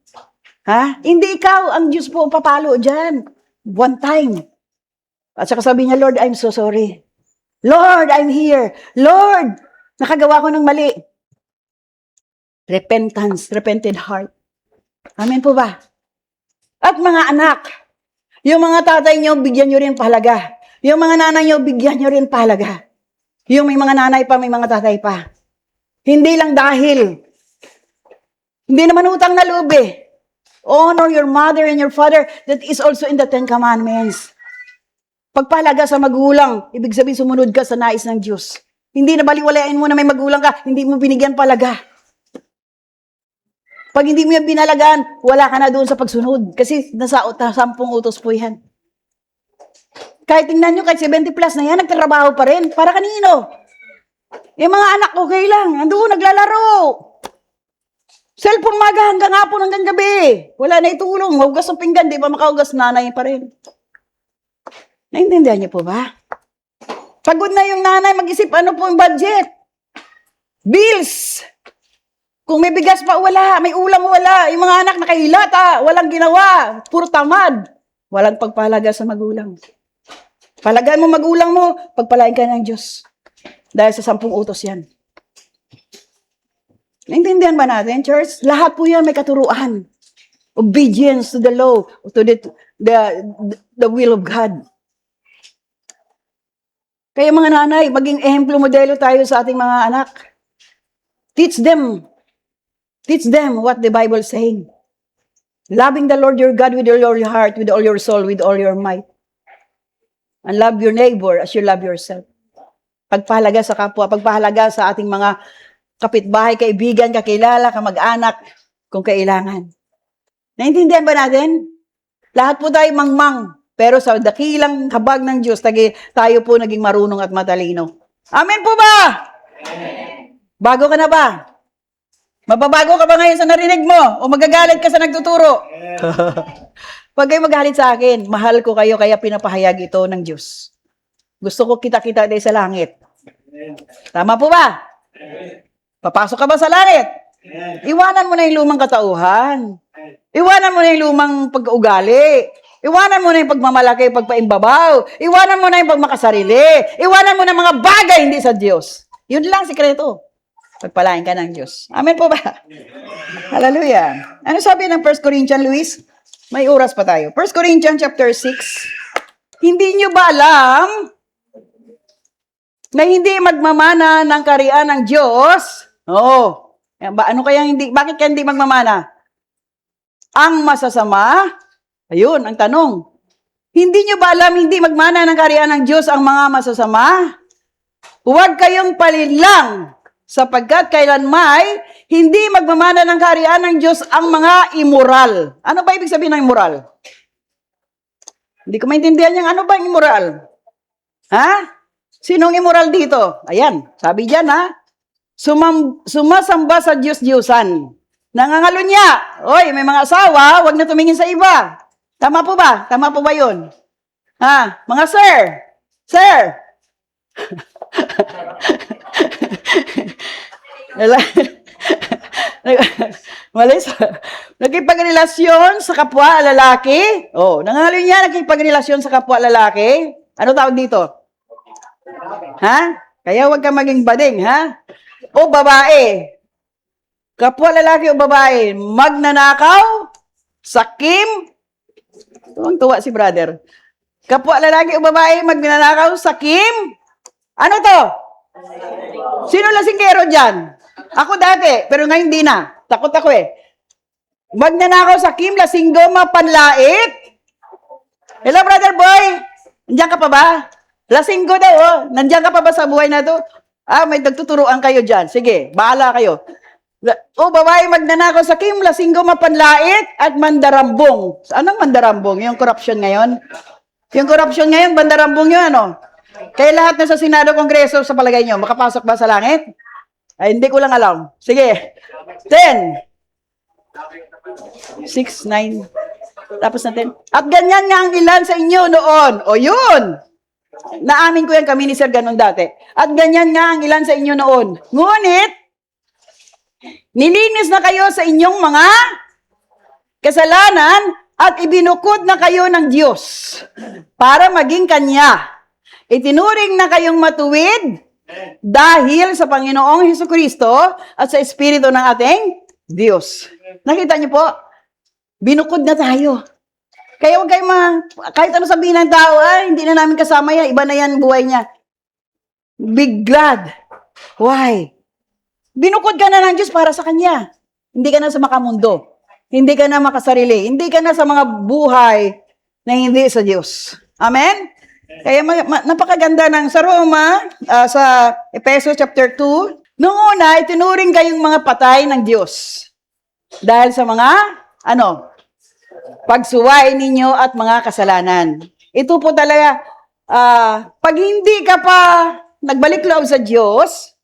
Ha? Hindi ikaw, ang Diyos po ang papalo dyan. One time. At saka sabi niya, Lord, I'm so sorry. Lord, I'm here. Lord, nakagawa ko ng mali. Repentance, repented heart. Amen po ba? At mga anak, yung mga tatay nyo, bigyan nyo rin pahalaga. Yung mga nanay nyo, bigyan nyo rin pahalaga. Yung may mga nanay pa, may mga tatay pa. Hindi lang dahil. Hindi naman utang na loob eh. Honor your mother and your father. That is also in the 10 Commandments. Pagpahalaga sa magulang, ibig sabihin sumunod ka sa nais ng Diyos. Hindi na baliwalain mo na may magulang ka, hindi mo binigyan palaga. Pag hindi mo yan binalagaan, wala ka na doon sa pagsunod. Kasi nasa 10 utos po yan. Kahit tingnan nyo, kahit 70 plus na yan, nagtatrabaho pa rin. Para kanino? Yung mga anak, okay lang. Andoon, naglalaro. Cellphone maga hanggang hapon, hanggang gabi. Wala na itulong. Mahugas ng pinggan, di ba makahugas, nanay pa rin. Naintindihan niyo po ba? Pagod na yung nanay, mag-isip ano po yung budget. Bills. Kung may bigas pa, wala. May ulam, wala. Yung mga anak nakahilata, walang ginawa. Puro tamad. Walang pagpalaga sa magulang. Palagaan mo magulang mo, pagpalain ka ng Diyos. Dahil sa 10 utos yan. Naintindihan ba natin, church? Lahat po yan may katuruan. Obedience to the law, to the will of God. Kaya mga nanay, maging ehemplo modelo tayo sa ating mga anak. Teach them. Teach them what the Bible is saying. Loving the Lord your God with all your heart, with all your soul, with all your might. And love your neighbor as you love yourself. Pagpahalaga sa kapwa, pagpahalaga sa ating mga kapitbahay, kaibigan, kakilala, kamag-anak, kung kailangan. Naintindihan ba natin? Lahat po tayo mangmang. Pero sa dakilang habag ng Diyos, tayo po naging marunong at matalino. Amen po ba? Amen. Bago ka na ba? Mababago ka ba ngayon sa narinig mo? O magagalit ka sa nagtuturo? Pag kayo magalit sa akin, mahal ko kayo, kaya pinapahayag ito ng Diyos. Gusto ko kita-kita din sa langit. Tama po ba? Papasok ka ba sa langit? Iwanan mo na yung lumang katauhan. Iwanan mo na yung lumang pag-ugali. Iwanan mo na yung pagmamalaki, pagpaimbabaw. Iwanan mo na yung pagmakasarili. Iwanan mo na mga bagay hindi sa Diyos. Yun lang sikreto. Pagpalain ka ng Diyos. Amen po ba? Hallelujah. Ano sabi ng 1 Corinthians, Luis? May oras pa tayo. 1 Corinthians chapter 6. Hindi nyo ba alam na hindi magmamana ng kariyan ng Diyos? Oo. Ano kaya hindi? Bakit kaya hindi magmamana? Ang masasama? Ayun, ang tanong. Hindi nyo ba alam hindi magmana ng kariyan ng Diyos ang mga masasama? Huwag kayong palinlang, sapagkat kailan may hindi magmamana ng kariyan ng Diyos ang mga immoral. Ano ba ibig sabihin ng immoral? Hindi ko maintindihan yung ano ba yung immoral? Ha? Sinong immoral dito? Ayan, sabi dyan ha. Sumasamba sa Diyos-Diyusan. Nangangalo niya. Oy, may mga asawa, wag na tumingin sa iba. Tama po ba? Tama po ba yun? Ha? Mga sir. Sir. Malis. Nakipagrelasyon sa kapwa lalaki. Oh, nangangalo niya nakipagrelasyon sa kapwa lalaki. Ano tawag dito? Ha? Kaya huwag kang maging bading, ha? O babae. Kapwa lalaki o babae, magnanakaw, sakim. Tuwang-tuwa si brother. Kapwa lalaki o babae, magnanakaw, sakim. Ano to? Sino lasinggero dyan? Ako dati, pero ngayon di na. Takot ako eh. Magnanakaw, sakim, lasinggo, mapanlait. Hello, brother boy. Nandiyan ka pa ba? Lasinggo daw, oh. Nandiyan ka pa ba sa buhay na to? May nagtuturuan kayo dyan. Sige, bahala kayo. O babae magnanakaw sa kim, lasinggo, mapanlait, at mandarambong. Anong mandarambong? Yung corruption ngayon? Yung corruption ngayon, mandarambong yun, ano? Kaya lahat na sa Senado, Kongreso, sa palagay nyo, makapasok ba sa langit? Ay, hindi ko lang alam. Sige. 10. 6, 9. Tapos na 10. At ganyan nga ang ilan sa inyo noon. O yun! Naamin ko yan, kami ni Sir ganun dati. At ganyan nga ang ilan sa inyo noon. Ngunit, nilinis na kayo sa inyong mga kasalanan at ibinukod na kayo ng Diyos para maging Kanya. Itinuring na kayong matuwid dahil sa Panginoong Hesukristo at sa Espiritu ng ating Diyos. Nakita niyo po? Binukod na tayo. Kaya huwag kayo kahit ano sabihin ng tao, hindi na namin kasama yan, iba na yan buhay niya. Be glad. Why? Binukod ka na ng Diyos para sa Kanya. Hindi ka na sa makamundo. Hindi ka na makasarili. Hindi ka na sa mga buhay na hindi sa Diyos. Amen? Kaya napakaganda ng sa Roma, sa Efeso chapter 2, noong una, itinuring kayong mga patay ng Diyos. Dahil sa mga, pagsuway ninyo at mga kasalanan. Ito po talaga, pag hindi ka pa nagbalik loob sa Diyos,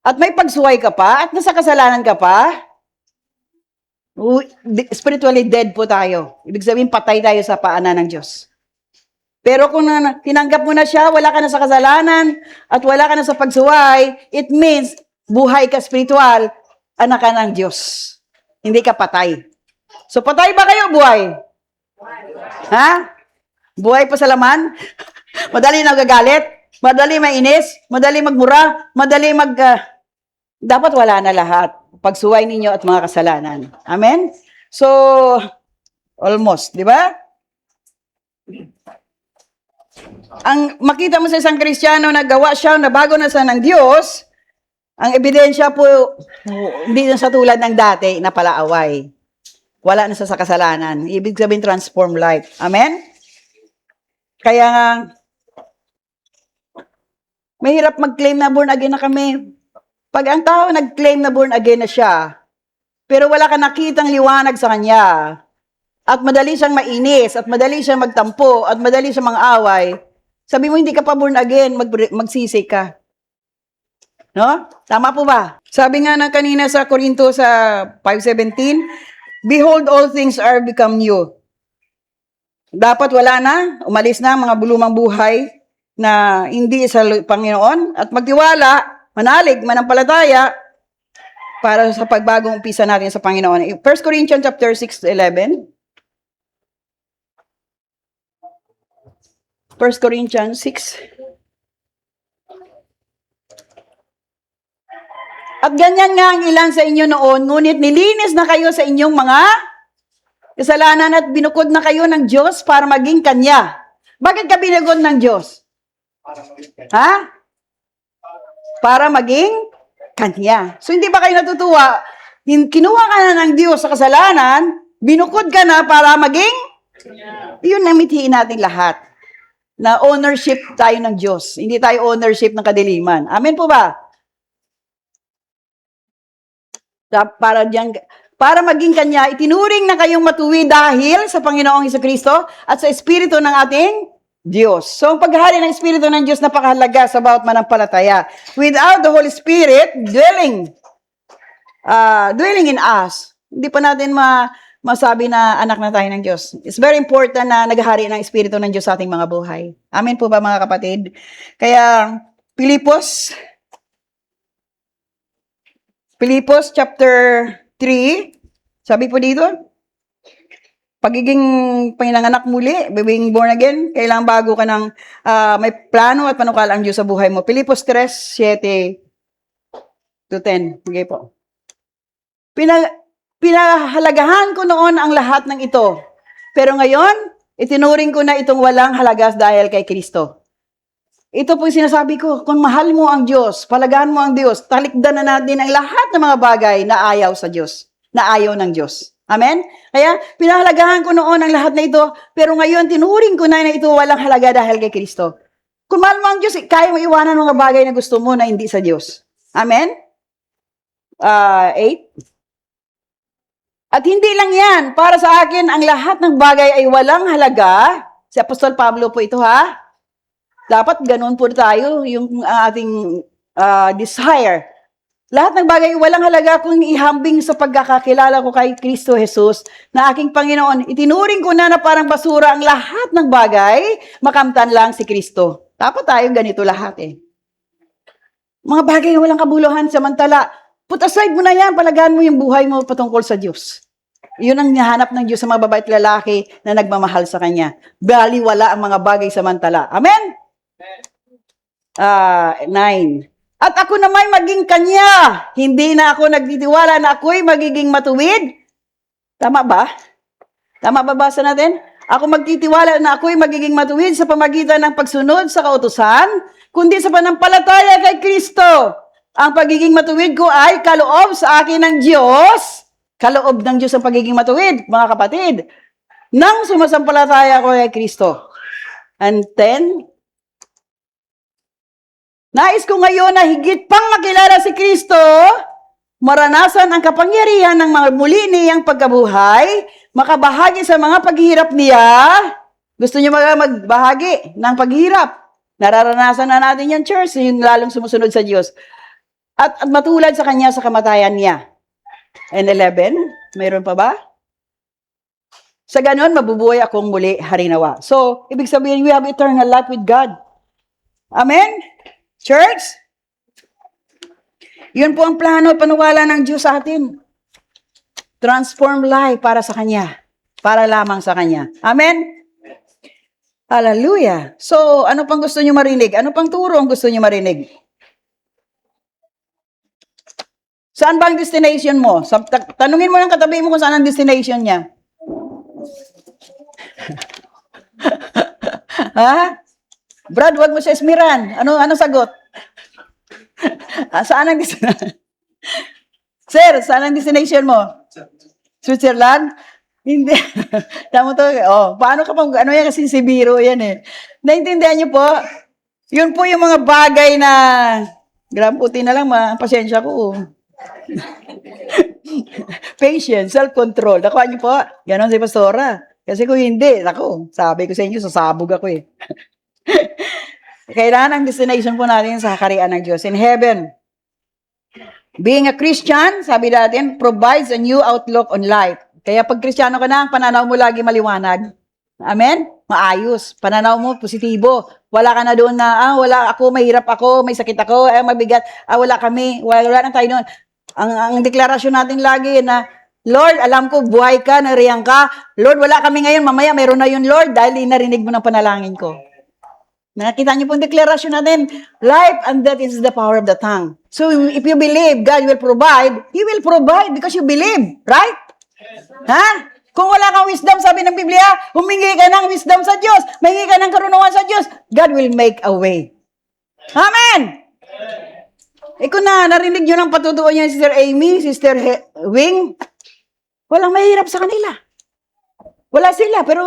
at may pagsuway ka pa, at nasa kasalanan ka pa, spiritually dead po tayo. Ibig sabihin, patay tayo sa paanan ng Diyos. Pero kung tinanggap mo na siya, wala ka na sa kasalanan, at wala ka na sa pagsuway, it means, buhay ka spiritual, anak ka ng Diyos. Hindi ka patay. So, patay ba kayo, buhay? Ha? Buhay pa sa laman? Madali nagagalit? Madali mainis? Madali magmura? Madali dapat wala na lahat. Pagsuway ninyo at mga kasalanan. Amen? So, almost, di ba? Ang makita mo sa isang Kristiyano na gawa siya, na bago na sa ng Diyos, ang ebidensya po, hindi na sa tulad ng dati na palaaway. Wala na sa kasalanan. Ibig sabihin, transform life. Amen? Kaya nga, mahirap mag-claim na born again na kami. Pag ang tao nag-claim na born again na siya, pero wala ka nakitang liwanag sa kanya, at madali siyang mainis, at madali siyang magtampo, at madali siyang mang-away, sabi mo, hindi ka pa born again, magsisi ka. No? Tama po ba? Sabi nga na kanina sa Corinto sa 5:17, behold, all things are become new. Dapat wala na, umalis na mga bulumang buhay na hindi sa Panginoon, at magtiwala, manalig, manampalataya, para sa pagbagong umpisa natin sa Panginoon. 1 Corinthians chapter 6:11. 1 Corinthians 6. At ganyan nga ang ilan sa inyo noon, ngunit nilinis na kayo sa inyong mga Kasalanan at binukod na kayo ng Diyos para maging Kanya. Bakit ka binukod ng Diyos? Ha? Para maging Kanya. So, hindi ba kayo natutuwa? Kinuha ka na ng Diyos sa kasalanan, binukod ka na para maging, yun ang mithiin natin lahat. Na ownership tayo ng Diyos. Hindi tayo ownership ng kadiliman. Amen po ba? Para maging Kanya, itinuring na kayong matuwid dahil sa Panginoong Hesukristo at sa Espiritu ng ating Diyos. So, ang paghahari ng Espiritu ng Diyos napakahalaga sa bawat manampalataya. Without the Holy Spirit dwelling in us, hindi pa natin masabi na anak na tayo ng Diyos. It's very important na naghahari ng Espiritu ng Diyos sa ating mga buhay. Amen po ba mga kapatid? Kaya, Pilipos chapter 3, sabi po dito, pagiging pinanganak muli, being born again, kailangan bago ka ng may plano at panukala ang Diyos sa buhay mo. Pilipos 3:7 to 10. Okay po. Pinahalagahan ko noon ang lahat ng ito. Pero ngayon, itinuring ko na itong walang halaga dahil kay Kristo. Ito po yung sinasabi ko, kung mahal mo ang Diyos, palagahan mo ang Diyos, talikdan na natin ang lahat ng mga bagay na ayaw sa Diyos, na ayaw ng Diyos. Amen? Kaya, pinahalagahan ko noon ang lahat na ito, pero ngayon, tinuring ko na ito walang halaga dahil kay Kristo. Kung mahal mo ang Diyos, kaya mo iwanan ng mga bagay na gusto mo na hindi sa Diyos. Amen? 8. At hindi lang yan, para sa akin, ang lahat ng bagay ay walang halaga. Si Apostol Pablo po ito, ha? Dapat ganun po tayo, yung ating desire. Lahat ng bagay walang halaga kung ihambing sa pagkakakilala ko kay Kristo Jesus na aking Panginoon. Itinuring ko na parang basura ang lahat ng bagay, makamtan lang si Kristo. Dapat tayo ganito lahat eh. Mga bagay na walang kabuluhan, samantala, put aside mo na yan, palagahan mo yung buhay mo patungkol sa Diyos. Yun ang nahanap ng Diyos sa mga babae at lalaki na nagmamahal sa Kanya. Baliwala ang mga bagay samantala. Amen? 9. At ako naman maging Kanya. Hindi na ako nagtitiwala na ako'y magiging matuwid. Tama ba? Tama ba basa natin? Ako magtitiwala na ako'y magiging matuwid sa pamagitan ng pagsunod sa kautusan, kundi sa panampalataya kay Kristo. Ang pagiging matuwid ko ay kaloob sa akin ng Diyos. Kaloob ng Diyos ang pagiging matuwid, mga kapatid. Nang sumasampalataya ko kay Kristo. And 10, nais ko ngayon na higit pang makilala si Kristo, maranasan ang kapangyarihan ng mga muli niyang pagkabuhay, makabahagi sa mga paghihirap niya. Gusto niyo magbahagi ng paghihirap? Nararanasan na natin yan, church, yung lalong sumusunod sa Diyos. At matulad sa Kanya sa kamatayan niya. And 11, mayroon pa ba? Sa ganon, mabubuhay akong muli harinawa. So, ibig sabihin, we have eternal life with God. Amen? Church? Yun po ang plano at panukala ng Diyos sa atin. Transform life para sa Kanya. Para lamang sa Kanya. Amen? Hallelujah. So, ano pang gusto nyo marinig? Ano pang turo ang gusto nyo marinig? Saan ba ang destination mo? Tanungin mo ng katabi mo kung saan ang destination niya. Ha? Brad, wag mo siya ismiran. Ano sagot? Saan ang destination? Sir, saan ang destination mo? Switzerland? Hindi. Tama to. Oh, paano kapag ano yan kasi si biro yan eh. Naintindihan niyo po? Yun po yung mga bagay na puti na lang, pasensya ko. Patience, self-control. Nakuha niyo po? Ganon si Pastora. Kasi kung hindi, sabi ko sa inyo, sasabog ako eh. Kailangan ang destination po natin sa kaharian ng Diyos in heaven. Being a Christian, sabi natin, provides a new outlook on life. Kaya pag Kristiyano ka na, ang pananaw mo lagi maliwanag. Amen? Maayos. Pananaw mo, positibo. Wala ka na doon na, wala ako, mahirap ako, may sakit ako, mabigat, wala kami, wala na tayo doon. Ang deklarasyon natin lagi na, Lord, alam ko, buhay ka, nariyan ka. Lord, wala kami ngayon, mamaya meron na yun, Lord, dahil narinig mo ng panalangin ko. Nakita niyo po ang deklarasyon natin, life and death is the power of the tongue. So, if you believe God will provide, He will provide because you believe, right? Ha? Kung wala kang wisdom, sabi ng Biblia, humingi ka ng wisdom sa Diyos. Mahingi ka ng karunungan sa Diyos. God will make a way. Amen! Kung narinig nyo ng patutuo niya Sister Amy, Sister Wing, walang mahirap sa kanila. Wala sila, pero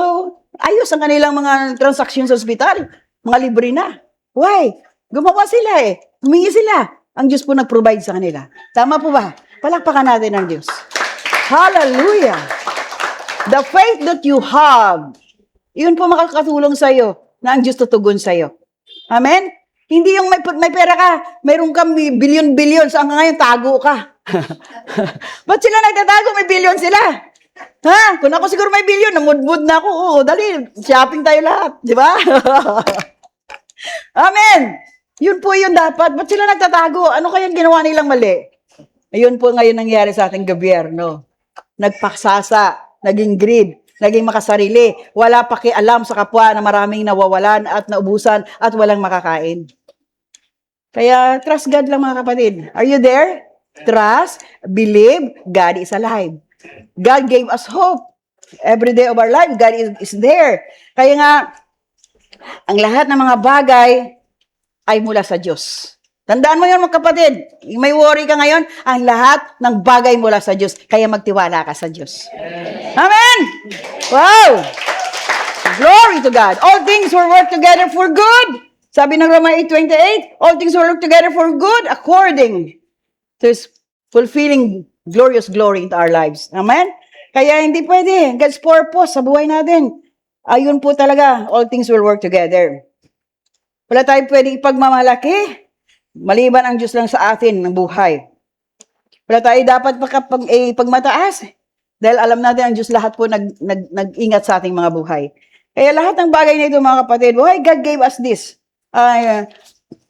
ayos ang kanilang mga transaction sa ospital. Mga libre na. Why? Gumawa sila Humingi sila. Ang Diyos po nag-provide sa kanila. Tama po ba? Palakpakan natin ang Diyos. Hallelujah! The faith that you have, yun po makakatulong sa'yo na ang Diyos tutugon sa'yo. Amen? Hindi yung may pera ka, mayroon kang billion-billion, saan ka ngayon, tago ka. Ba't sila nagtatago? May billion sila. Ha? Kung ako siguro may billion, namudmud na ako. Oo, dali, shopping tayo lahat. Di ba? Amen! Yun po yun dapat. Ba't sila nagtatago? Ano kayang ginawa nilang mali? Ayun po ngayon nangyari sa ating gobyerno. Nagpaksasa, naging greed, naging makasarili. Wala pakialam sa kapwa na maraming nawawalan at naubusan at walang makakain. Kaya trust God lang mga kapatid. Are you there? Trust, believe, God is alive. God gave us hope. Every day of our life, God is there. Kaya nga, ang lahat ng mga bagay ay mula sa Diyos. Tandaan mo yun mga kapatid. May worry ka ngayon, ang lahat ng bagay mula sa Diyos. Kaya magtiwala ka sa Diyos. Amen! Wow! Glory to God. All things will work together for good. Sabi ng Roma 8:28, all things will work together for good according to His fulfilling glorious glory into our lives. Amen? Kaya hindi pwede. God's purpose sa buhay natin. Ayun po talaga, all things will work together. Wala tayong pwede ipagmamalaki, maliban ang Diyos lang sa atin ng buhay. Wala tayo dapat pagmataas, dahil alam natin ang Diyos lahat po nag-ingat sa ating mga buhay. Kaya lahat ng bagay na ito mga kapatid, why God gave us this?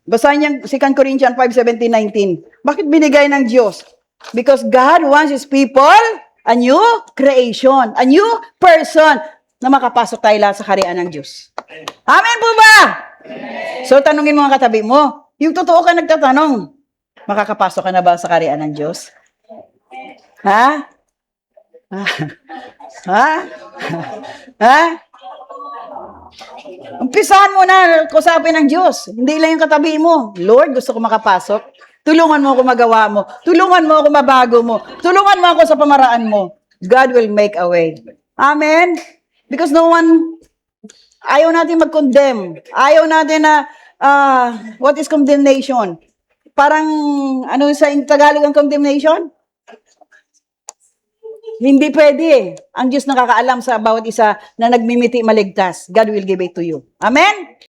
Basahin niyo 2 Corinthians 5:17-19. Bakit binigay ng Diyos? Because God wants His people a new creation, a new person na makapasok tayo lahat sa kaharian ng Diyos. Amen po ba? Amen. So, tanungin mo ang katabi mo, yung totoo ka nagtatanong, makakapasok ka na ba sa kaharian ng Diyos? Ha? Ha? Ha? Umpisahan mo na kusapin ng Diyos. Hindi lang yung katabi mo. Lord, gusto ko makapasok. Tulungan mo ako magawa mo. Tulungan mo ako mabago mo. Tulungan mo ako sa pamaraan mo. God will make a way. Amen? Because no one, ayaw natin mag-condemn. Ayaw natin na, what is condemnation? Parang, ano sa Tagalog ang condemnation? Hindi pwede. Ang Diyos nakakaalam sa bawat isa na nagmimiti maligtas. God will give it to you. Amen?